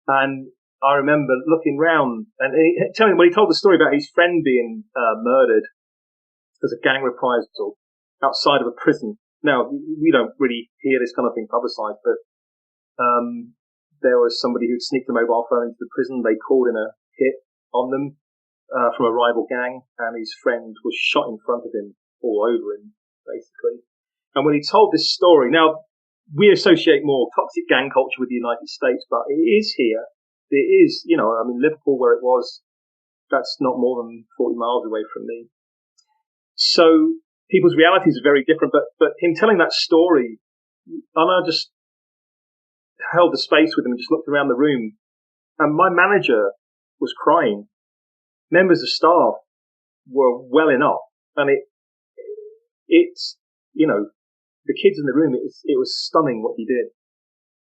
And I remember looking round and telling him, when he told the story about his friend being murdered as a gang reprisal outside of a prison. Now, we don't really hear this kind of thing publicised, but there was somebody who'd sneaked a mobile phone into the prison. They called in a hit on them from a rival gang, and his friend was shot in front of him, all over him, basically. And when he told this story, now, we associate more toxic gang culture with the United States, but it is here. It is, Liverpool, where it was, that's not more than 40 miles away from me. So people's realities are very different, but him telling that story, and I just held the space with him and just looked around the room, and my manager was crying. members of staff were well enough, and it's, you know, the kids in the room, it was stunning what he did.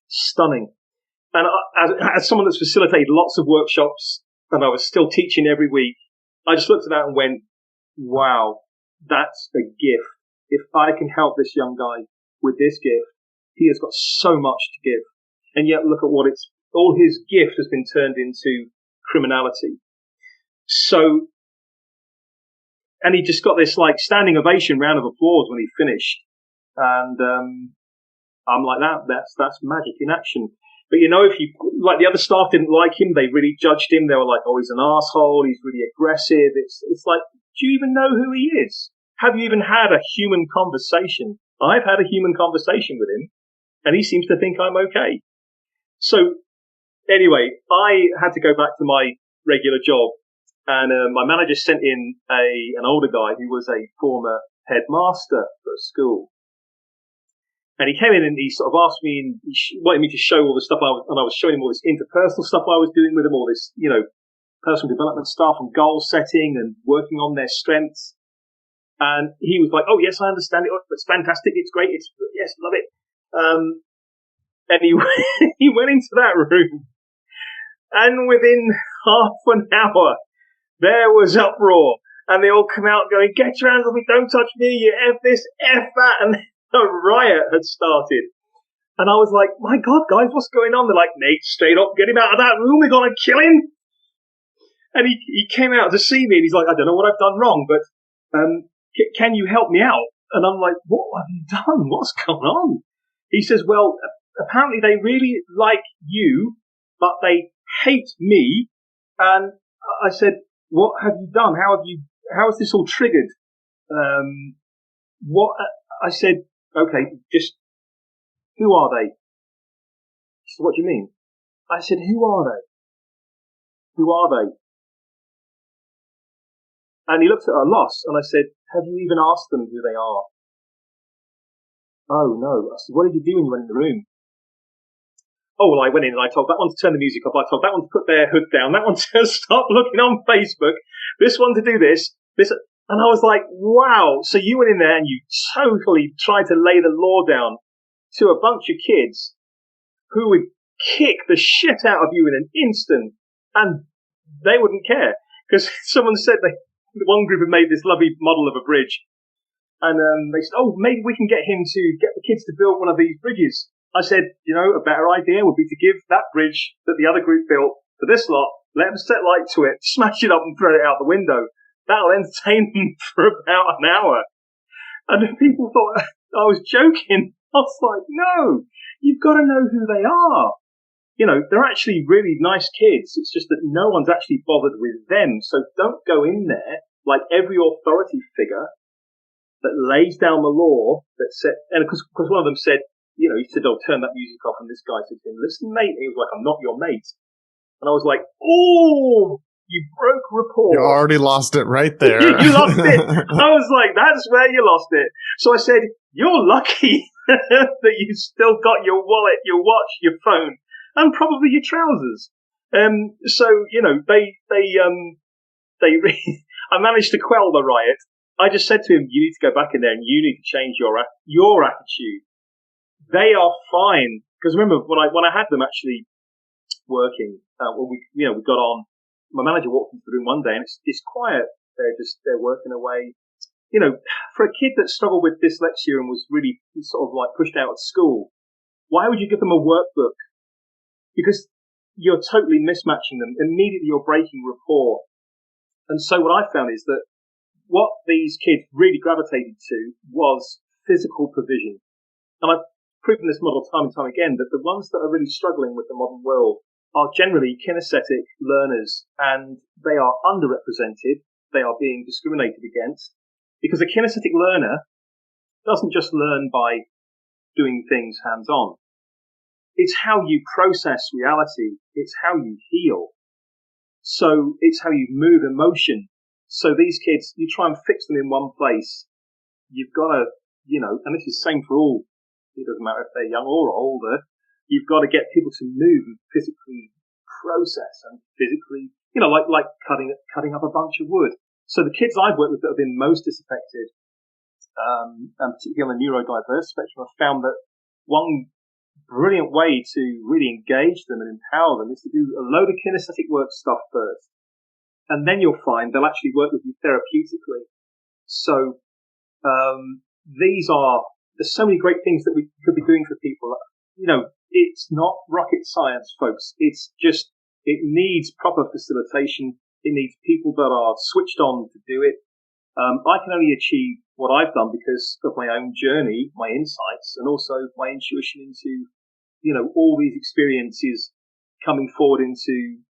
Stunning. And as someone that's facilitated lots of workshops, and I was still teaching every week, I just looked at that and went, wow, that's a gift. If I can help this young guy with this gift, he has got so much to give. And yet look at what all his gift has been turned into criminality. So, and he just got this like standing ovation, round of applause when he finished. And, I'm like, that's magic in action. But you know, if you, like the other staff didn't like him, they really judged him. They were like, oh, he's an asshole. He's really aggressive. It's like, do you even know who he is? Have you even had a human conversation? I've had a human conversation with him, and he seems to think I'm okay. So anyway, I had to go back to my regular job, and my manager sent in an older guy who was a former headmaster for a school. And he came in and he sort of asked me, and he wanted me to show all the stuff I was showing him all this interpersonal stuff I was doing with him, all this, you know, personal development stuff and goal setting and working on their strengths. And he was like, oh yes, I understand it. It's fantastic. It's great. Yes, love it. And he, he went into that room, and within half an hour, there was uproar, and they all come out going, get your hands off me, don't touch me, you F this, F that, and a riot had started. And I was like, my God, guys, what's going on? They're like, Nate, straight up, get him out of that room, we're going to kill him. And he came out to see me, and he's like, I don't know what I've done wrong, but can you help me out? And I'm like, what have you done? What's going on? He says, well, apparently they really like you, but they hate me. And I said, what have you done? How is this all triggered? I said, okay, just, who are they? He said, what do you mean? I said, who are they? Who are they? And he looked at a loss, and I said, have you even asked them who they are? Oh, no. I said, what did you do when you went in the room? Oh, well, I went in and I told that one to turn the music up. I told that one to put their hood down. That one to stop looking on Facebook. This one to do this. And I was like, wow. So you went in there and you totally tried to lay the law down to a bunch of kids who would kick the shit out of you in an instant, and they wouldn't care. Because someone said one group had made this lovely model of a bridge. And they said, oh, maybe we can get him to get the kids to build one of these bridges. I said, you know, a better idea would be to give that bridge that the other group built to this lot, let them set light to it, smash it up and throw it out the window. That'll entertain them for about an hour. And people thought I was joking. I was like, no, you've got to know who they are. You know, they're actually really nice kids. It's just that no one's actually bothered with them. So don't go in there like every authority figure that lays down the law that said, and because one of them said, you know, he said, oh, turn that music off. And this guy said to him, listen, mate. And he was like, I'm not your mate. And I was like, oh, you broke rapport. You already lost it right there. You lost it. I was like, that's where you lost it. So I said, you're lucky that you still got your wallet, your watch, your phone, and probably your trousers. So, you know, I managed to quell the riot. I just said to him, you need to go back in there and you need to change your attitude. They are fine. Because remember, when I had them actually working, when we got on, my manager walked into the room one day and it's quiet. They're working away. You know, for a kid that struggled with dyslexia and was really sort of like pushed out of school, why would you give them a workbook? Because you're totally mismatching them. Immediately you're breaking rapport. And so what I found is that what these kids really gravitated to was physical provision. And I've proven this model time and time again, that the ones that are really struggling with the modern world are generally kinesthetic learners, and they are underrepresented. They are being discriminated against because a kinesthetic learner doesn't just learn by doing things hands-on. It's how you process reality. It's how you heal. So it's how you move emotion. So these kids, you try and fix them in one place. You've got to, you know, and this is the same for all. It doesn't matter if they're young or older. You've got to get people to move and physically process and physically like cutting up a bunch of wood. So the kids I've worked with that have been most disaffected, and particularly on the neurodiverse spectrum, have found that one brilliant way to really engage them and empower them is to do a load of kinesthetic work stuff first. And then you'll find they'll actually work with you therapeutically. So there's so many great things that we could be doing for people. It's not rocket science, folks. It's just, it needs proper facilitation. It needs people that are switched on to do it. I can only achieve what I've done because of my own journey, my insights, and also my intuition into, all these experiences coming forward into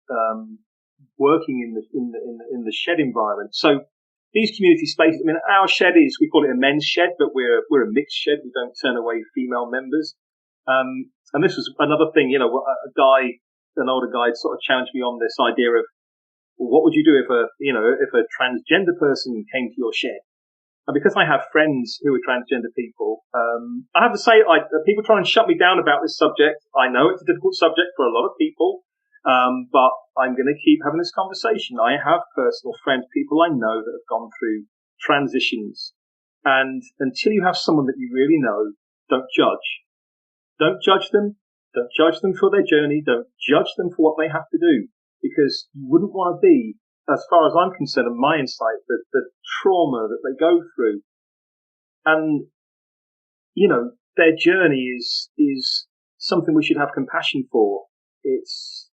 working in the shed environment. So these community spaces, I mean, our shed we call it a men's shed, but we're a mixed shed. We don't turn away female members. And this was another thing, an older guy sort of challenged me on this idea of, well, what would you do if a transgender person came to your shed? And because I have friends who are transgender people, I have to say, people try and shut me down about this subject. I know it's a difficult subject for a lot of people, but I'm going to keep having this conversation. I have personal friends, people I know that have gone through transitions. And until you have someone that you really know, don't judge. Don't judge them. Don't judge them for their journey. Don't judge them for what they have to do. Because you wouldn't want to be, as far as I'm concerned, in my insight, the trauma that they go through. And, their journey is something we should have compassion for. It's,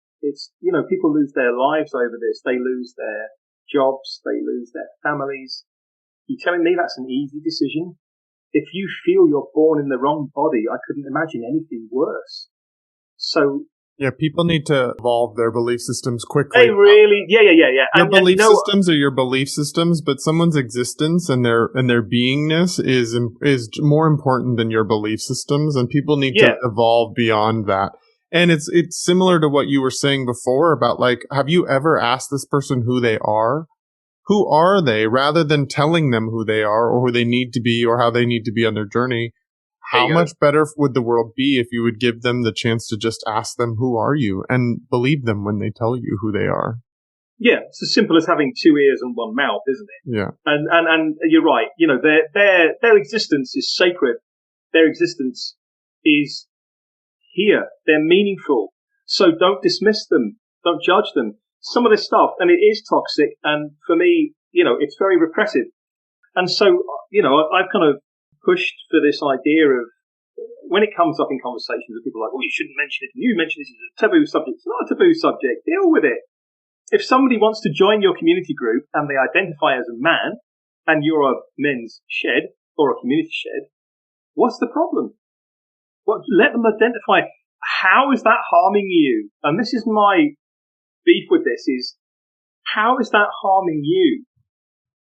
people lose their lives over this. They lose their jobs. They lose their families. You're telling me that's an easy decision? If you feel you're born in the wrong body, I couldn't imagine anything worse. So, yeah, people need to evolve their belief systems quickly. They really, yeah. Your belief systems are your belief systems, but someone's existence and their beingness is more important than your belief systems, and people need to evolve beyond that. And it's similar to what you were saying before about, like, have you ever asked this person who they are? Who are they? Rather than telling them who they are or who they need to be or how they need to be on their journey. How much better would the world be if you would give them the chance to just ask them, who are you? And believe them when they tell you who they are. Yeah, it's as simple as having two ears and one mouth, isn't it? Yeah. And you're right. Their existence is sacred. Their existence is here. They're meaningful. So don't dismiss them. Don't judge them. Some of this stuff, and it is toxic, and for me, it's very repressive. And so, I've kind of pushed for this idea of, when it comes up in conversations with people like, oh, you shouldn't mention it, and you mention this is a taboo subject. It's not a taboo subject. Deal with it. If somebody wants to join your community group and they identify as a man, and you're a men's shed or a community shed, what's the problem? Let them identify. How is that harming you? And this is my beef with this, is how is that harming you?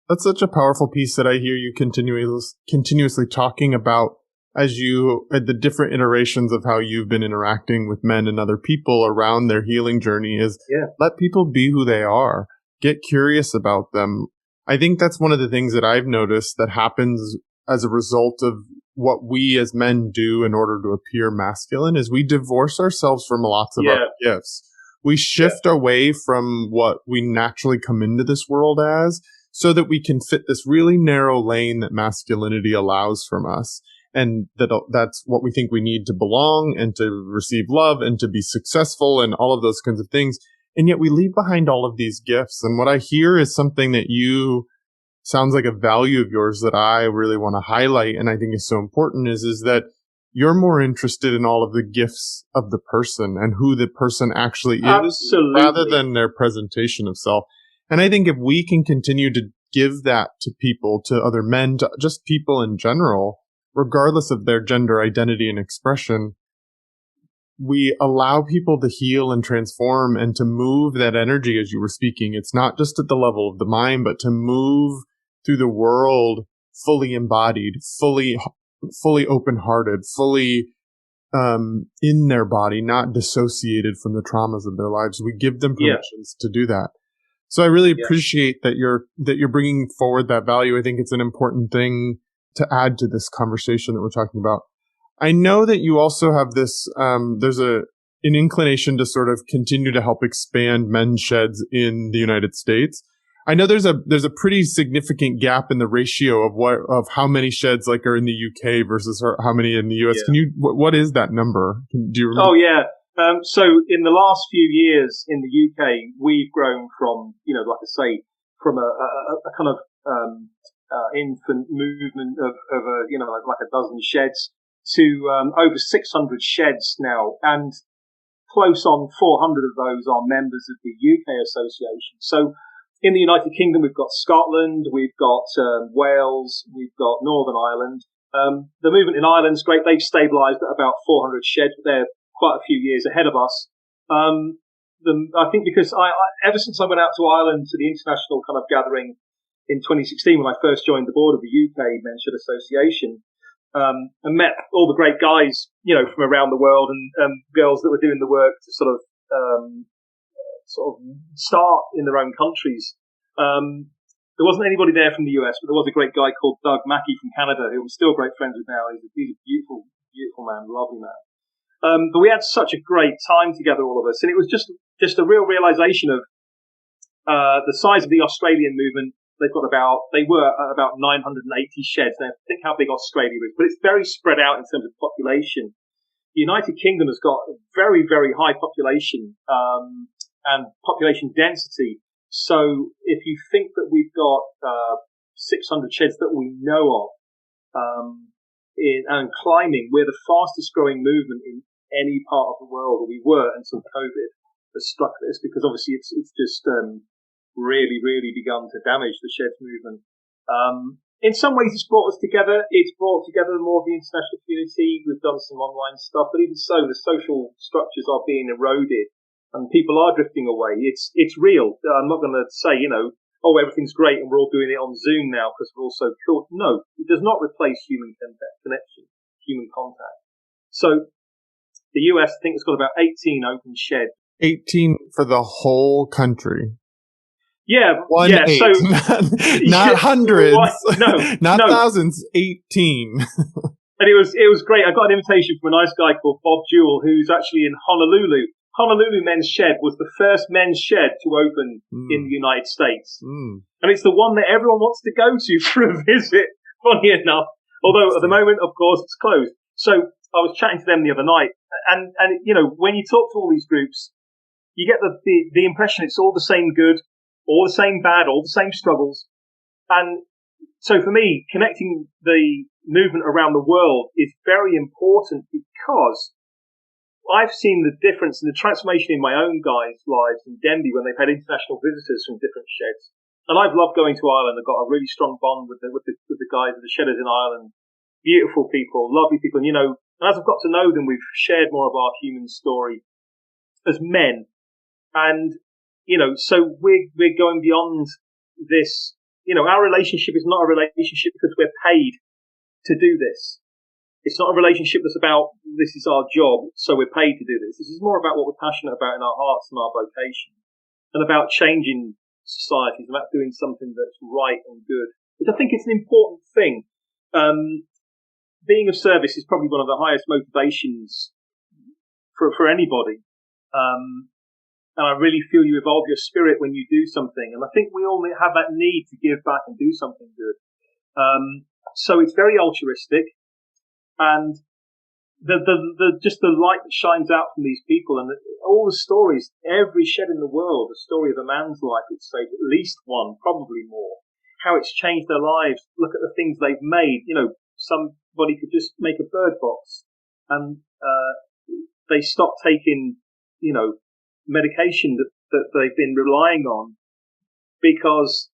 That's such a powerful piece that I hear you continuously talking about as you, at the different iterations of how you've been interacting with men and other people around their healing journey, is let people be who they are. Get curious about them. I think that's one of the things that I've noticed that happens as a result of what we as men do in order to appear masculine, is we divorce ourselves from lots of our gifts. We shift away from what we naturally come into this world as, so that we can fit this really narrow lane that masculinity allows from us. And that's what we think we need to belong and to receive love and to be successful and all of those kinds of things. And yet we leave behind all of these gifts. And what I hear is something that sounds like a value of yours that I really want to highlight, and I think is so important, is that you're more interested in all of the gifts of the person and who the person actually is, rather than their presentation of self. And I think if we can continue to give that to people, to other men, to just people in general, regardless of their gender identity and expression, we allow people to heal and transform and to move that energy, as you were speaking. It's not just at the level of the mind, but to move through the world fully embodied, fully open-hearted, fully in their body, not dissociated from the traumas of their lives. We give them permissions to do that. So I really appreciate that you're bringing forward that value. I think it's an important thing to add to this conversation that we're talking about. I know that you also have this, there's a an inclination to sort of continue to help expand men's sheds in the United States. I know there's a pretty significant gap in the ratio of how many sheds like are in the UK versus how many in the US. Yeah. Can you what is that number? Do you remember? Oh yeah. So in the last few years in the UK, we've grown from, like I say, from a kind of infant movement of like a dozen sheds to over 600 sheds now, and close on 400 of those are members of the UK Association. So in the United Kingdom, we've got Scotland, we've got Wales, we've got Northern Ireland. The movement in Ireland's great. They've stabilised at about 400 sheds. They're quite a few years ahead of us. I think because ever since I went out to Ireland to the international kind of gathering in 2016, when I first joined the board of the UK Men's Shed Association, and met all the great guys, from around the world, and girls that were doing the work to sort of start in their own countries. There wasn't anybody there from the US, but there was a great guy called Doug Mackey from Canada, who I'm still great friends with now. He's a beautiful, beautiful man, lovely man. But we had such a great time together, all of us, and it was just a real realization of the size of the Australian movement. They were at about 980 sheds. Now, think how big Australia is, but it's very spread out in terms of population. The United Kingdom has got a very, very high population and population density. So if you think that we've got 600 sheds that we know of and climbing, we're the fastest growing movement in any part of the world, or we were until COVID has struck this, because obviously it's just really, really begun to damage the sheds movement. In some ways, it's brought us together. It's brought together more of the international community. We've done some online stuff, but even so, the social structures are being eroded, and people are drifting away. It's real. I'm not going to say, everything's great and we're all doing it on Zoom now because we're all so cool. No, it does not replace human connection, human contact. So the US, I think, has got about 18 open sheds. 18 for the whole country. Yeah, Eight. So not hundreds, not no. thousands. 18. And it was great. I got an invitation from a nice guy called Bob Jewell, who's actually in Honolulu. Honolulu Men's Shed was the first men's shed to open in the United States, and it's the one that everyone wants to go to for a visit. Funny enough, although at the moment, of course, it's closed. So I was chatting to them the other night, and when you talk to all these groups, you get the impression it's all the same good, all the same bad, all the same struggles. And so for me, connecting the movement around the world is very important, because I've seen the difference and the transformation in my own guys' lives in Denby when they've had international visitors from different sheds. And I've loved going to Ireland. I've got a really strong bond with the guys, the shedders in Ireland. Beautiful people, lovely people. And, as I've got to know them, we've shared more of our human story as men. And, so we're going beyond this. Our relationship is not a relationship because we're paid to do this. It's not a relationship that's about, this is our job, so we're paid to do this. This is more about what we're passionate about in our hearts and our vocation, and about changing societies, about doing something that's right and good, which I think is an important thing. Being of service is probably one of the highest motivations for anybody. And I really feel you evolve your spirit when you do something. And I think we all have that need to give back and do something good. So it's very altruistic. And just the light that shines out from these people, and all the stories, every shed in the world, the story of a man's life, it's say at least one, probably more, how it's changed their lives. Look at the things they've made. Somebody could just make a bird box, and they stop taking, medication that they've been relying on, because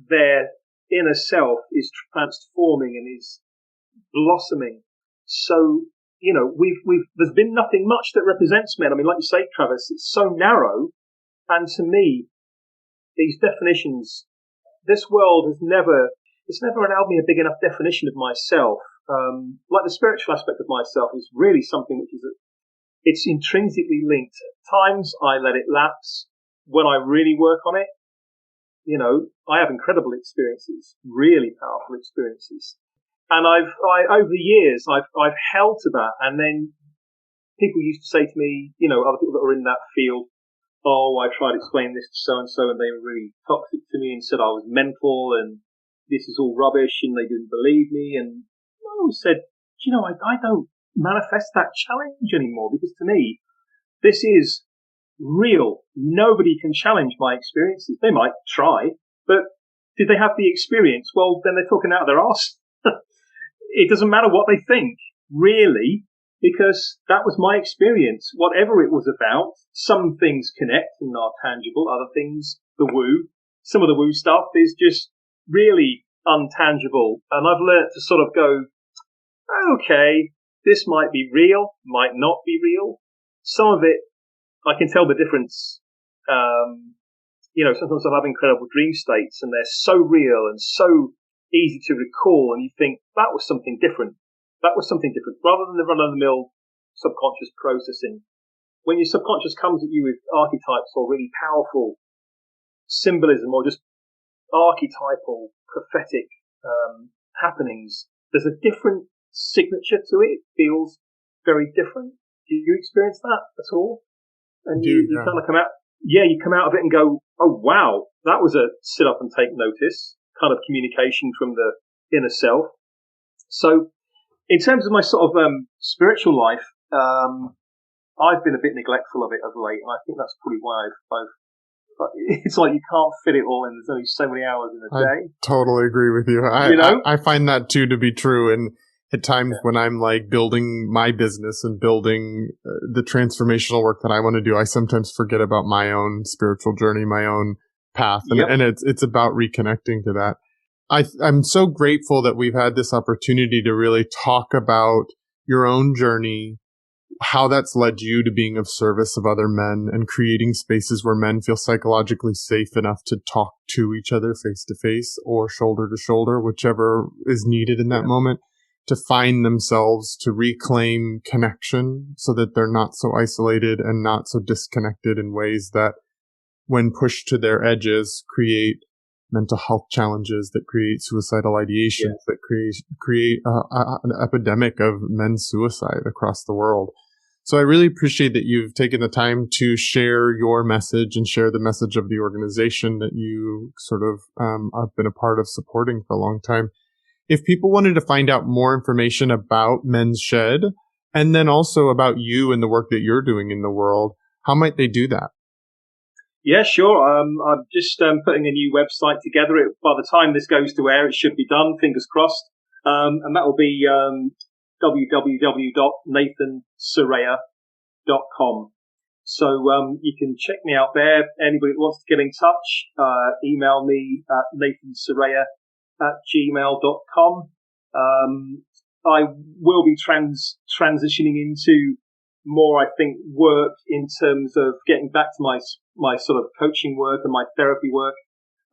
their inner self is transforming and is blossoming. So, there's been nothing much that represents men. I mean, like you say, Travis, it's so narrow. And to me, these definitions, this world it's never allowed me a big enough definition of myself. Like the spiritual aspect of myself is really something which it's intrinsically linked. At times I let it lapse. When I really work on it, I have incredible experiences, really powerful experiences. And over the years, I've held to that, and then people used to say to me, other people that are in that field, oh, I tried explaining this to so-and-so and they were really toxic to me and said I was mental and this is all rubbish and they didn't believe me. And I always said, I don't manifest that challenge anymore because to me, this is real. Nobody can challenge my experiences. They might try, but did they have the experience? Well, then they're talking out of their arse. It doesn't matter what they think, really, because that was my experience. Whatever it was about, some things connect and are tangible, other things, the woo. Some of the woo stuff is just really untangible. And I've learned to sort of go, okay, this might be real, might not be real. Some of it, I can tell the difference. Sometimes I'll have incredible dream states and they're so real and so easy to recall. And you think that was something different. That was something different rather than the run-of-the-mill subconscious processing. When your subconscious comes at you with archetypes or really powerful symbolism or just archetypal prophetic happenings, there's a different signature to it. It feels very different. Do you experience that at all? And you kind of come out, you come out of it and go, oh wow, that was a sit up and take notice kind of communication from the inner self. So in terms of my sort of spiritual life, I've been a bit neglectful of it of late, and I think that's probably why it's like you can't fit it all in. There's only so many hours in a day. I totally agree with you. I find that too to be true. And at times when I'm like building my business and building the transformational work that I want to do, I sometimes forget about my own spiritual journey, my own path. And it's about reconnecting to that. I'm so grateful that we've had this opportunity to really talk about your own journey, how that's led you to being of service of other men and creating spaces where men feel psychologically safe enough to talk to each other face to face or shoulder to shoulder, whichever is needed in that moment, to find themselves, to reclaim connection so that they're not so isolated and not so disconnected in ways that, when pushed to their edges, create mental health challenges, that create suicidal ideations, that create an epidemic of men's suicide across the world. So I really appreciate that you've taken the time to share your message and share the message of the organization that you sort of have been a part of supporting for a long time. If people wanted to find out more information about Men's Shed and then also about you and the work that you're doing in the world, how might they do that? Yeah, sure. I'm just putting a new website together. By the time this goes to air, it should be done, fingers crossed. And that will be www.nathansarea.com. So you can check me out there. Anybody that wants to get in touch, email me at nathansarea@gmail.com. I will be transitioning into more, I think, work in terms of getting back to my sort of coaching work and my therapy work,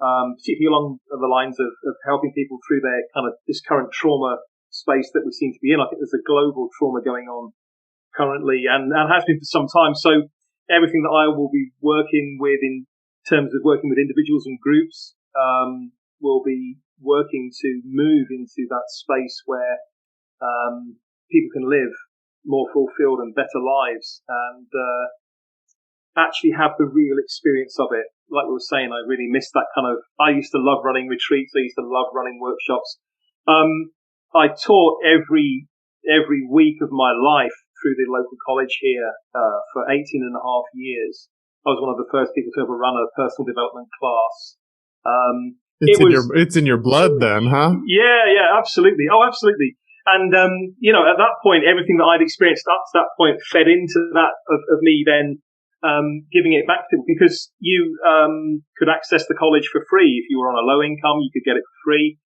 particularly along the lines of helping people through their kind of this current trauma space that we seem to be in. I think there's a global trauma going on currently and has been for some time. So everything that I will be working with in terms of working with individuals and groups will be working to move into that space where people can live more fulfilled and better lives and actually have the real experience of it. Like we were saying, I really missed that kind of, I used to love running retreats. I used to love running workshops. I taught every week of my life through the local college here for 18 and a half years. I was one of the first people to ever run a personal development class. It's in your blood then, huh? Yeah, absolutely. Oh, absolutely. And, at that point, everything that I'd experienced up to that point fed into that of me then giving it back to people, because you could access the college for free. If you were on a low income, you could get it for free,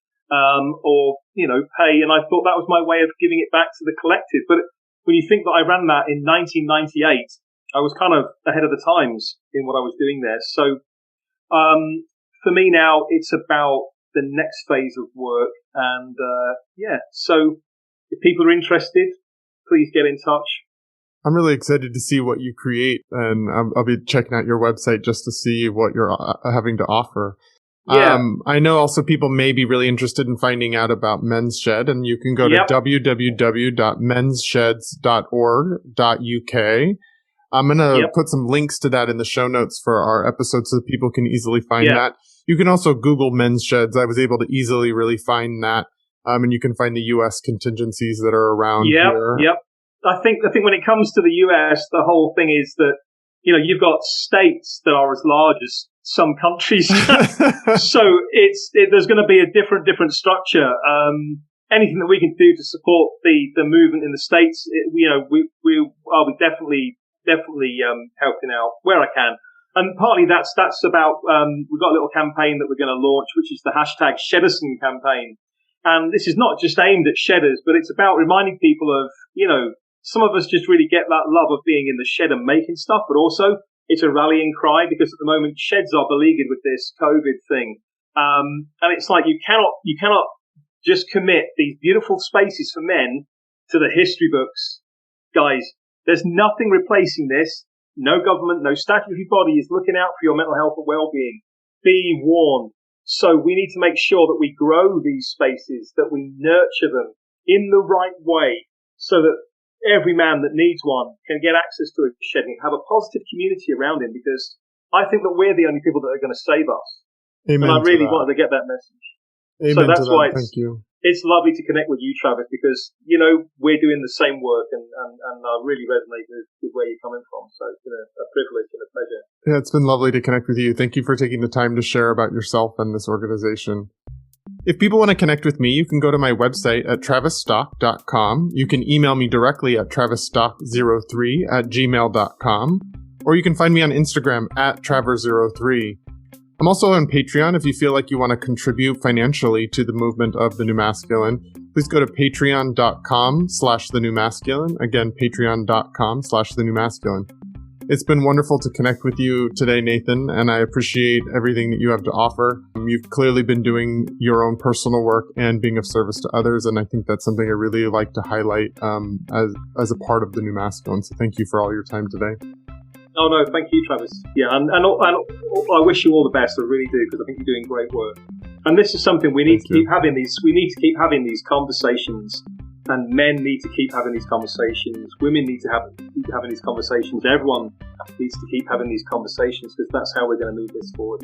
or pay. And I thought that was my way of giving it back to the collective. But when you think that I ran that in 1998, I was kind of ahead of the times in what I was doing there. So for me now, it's about the next phase of work. And so if people are interested, please get in touch. I'm really excited to see what you create, and I'll be checking out your website just to see what you're having to offer. Yeah. I know also people may be really interested in finding out about Men's Shed, and you can go to www.menssheds.org.uk. I'm going to put some links to that in the show notes for our episode so that people can easily find that. You can also Google Men's Sheds. I was able to easily really find that. And you can find the U.S. contingencies that are around here. Yep. I think when it comes to the U.S., the whole thing is that, you've got states that are as large as some countries. So there's going to be a different structure. Anything that we can do to support the movement in the states, I'll be definitely helping out where I can. And partly that's about, we've got a little campaign that we're going to launch, which is the hashtag Shedderson campaign. And this is not just aimed at shedders, but it's about reminding people of, some of us just really get that love of being in the shed and making stuff, but also it's a rallying cry because at the moment sheds are beleaguered with this COVID thing. And it's like you cannot just commit these beautiful spaces for men to the history books. Guys, there's nothing replacing this. No government, no statutory body is looking out for your mental health or well-being. Be warned. So we need to make sure that we grow these spaces, that we nurture them in the right way so that every man that needs one can get access to a shed and have a positive community around him, because I think that we're the only people that are going to save us. Amen. And I really wanted to get that message. Amen. So that's why Thank you. It's lovely to connect with you, Travis, because, we're doing the same work and I really resonate with where you're coming from. So it's been a privilege and a pleasure. Yeah, it's been lovely to connect with you. Thank you for taking the time to share about yourself and this organization. If people want to connect with me, you can go to my website at travisstock.com. You can email me directly at travisstock03@gmail.com. Or you can find me on Instagram at traver03. I'm also on Patreon. If you feel like you want to contribute financially to the movement of the New Masculine, please go to patreon.com/thenewmasculine. Again, patreon.com/thenewmasculine. It's been wonderful to connect with you today, Nathan, and I appreciate everything that you have to offer. You've clearly been doing your own personal work and being of service to others, and I think that's something I really like to highlight as a part of the New Masculine. So thank you for all your time today. Oh, no, thank you, Travis. Yeah, and I wish you all the best. I really do, because I think you're doing great work. And this is something we need to keep having these. We need to keep having these conversations, and men need to keep having these conversations. Women need to keep having these conversations. Everyone needs to keep having these conversations, because that's how we're going to move this forward.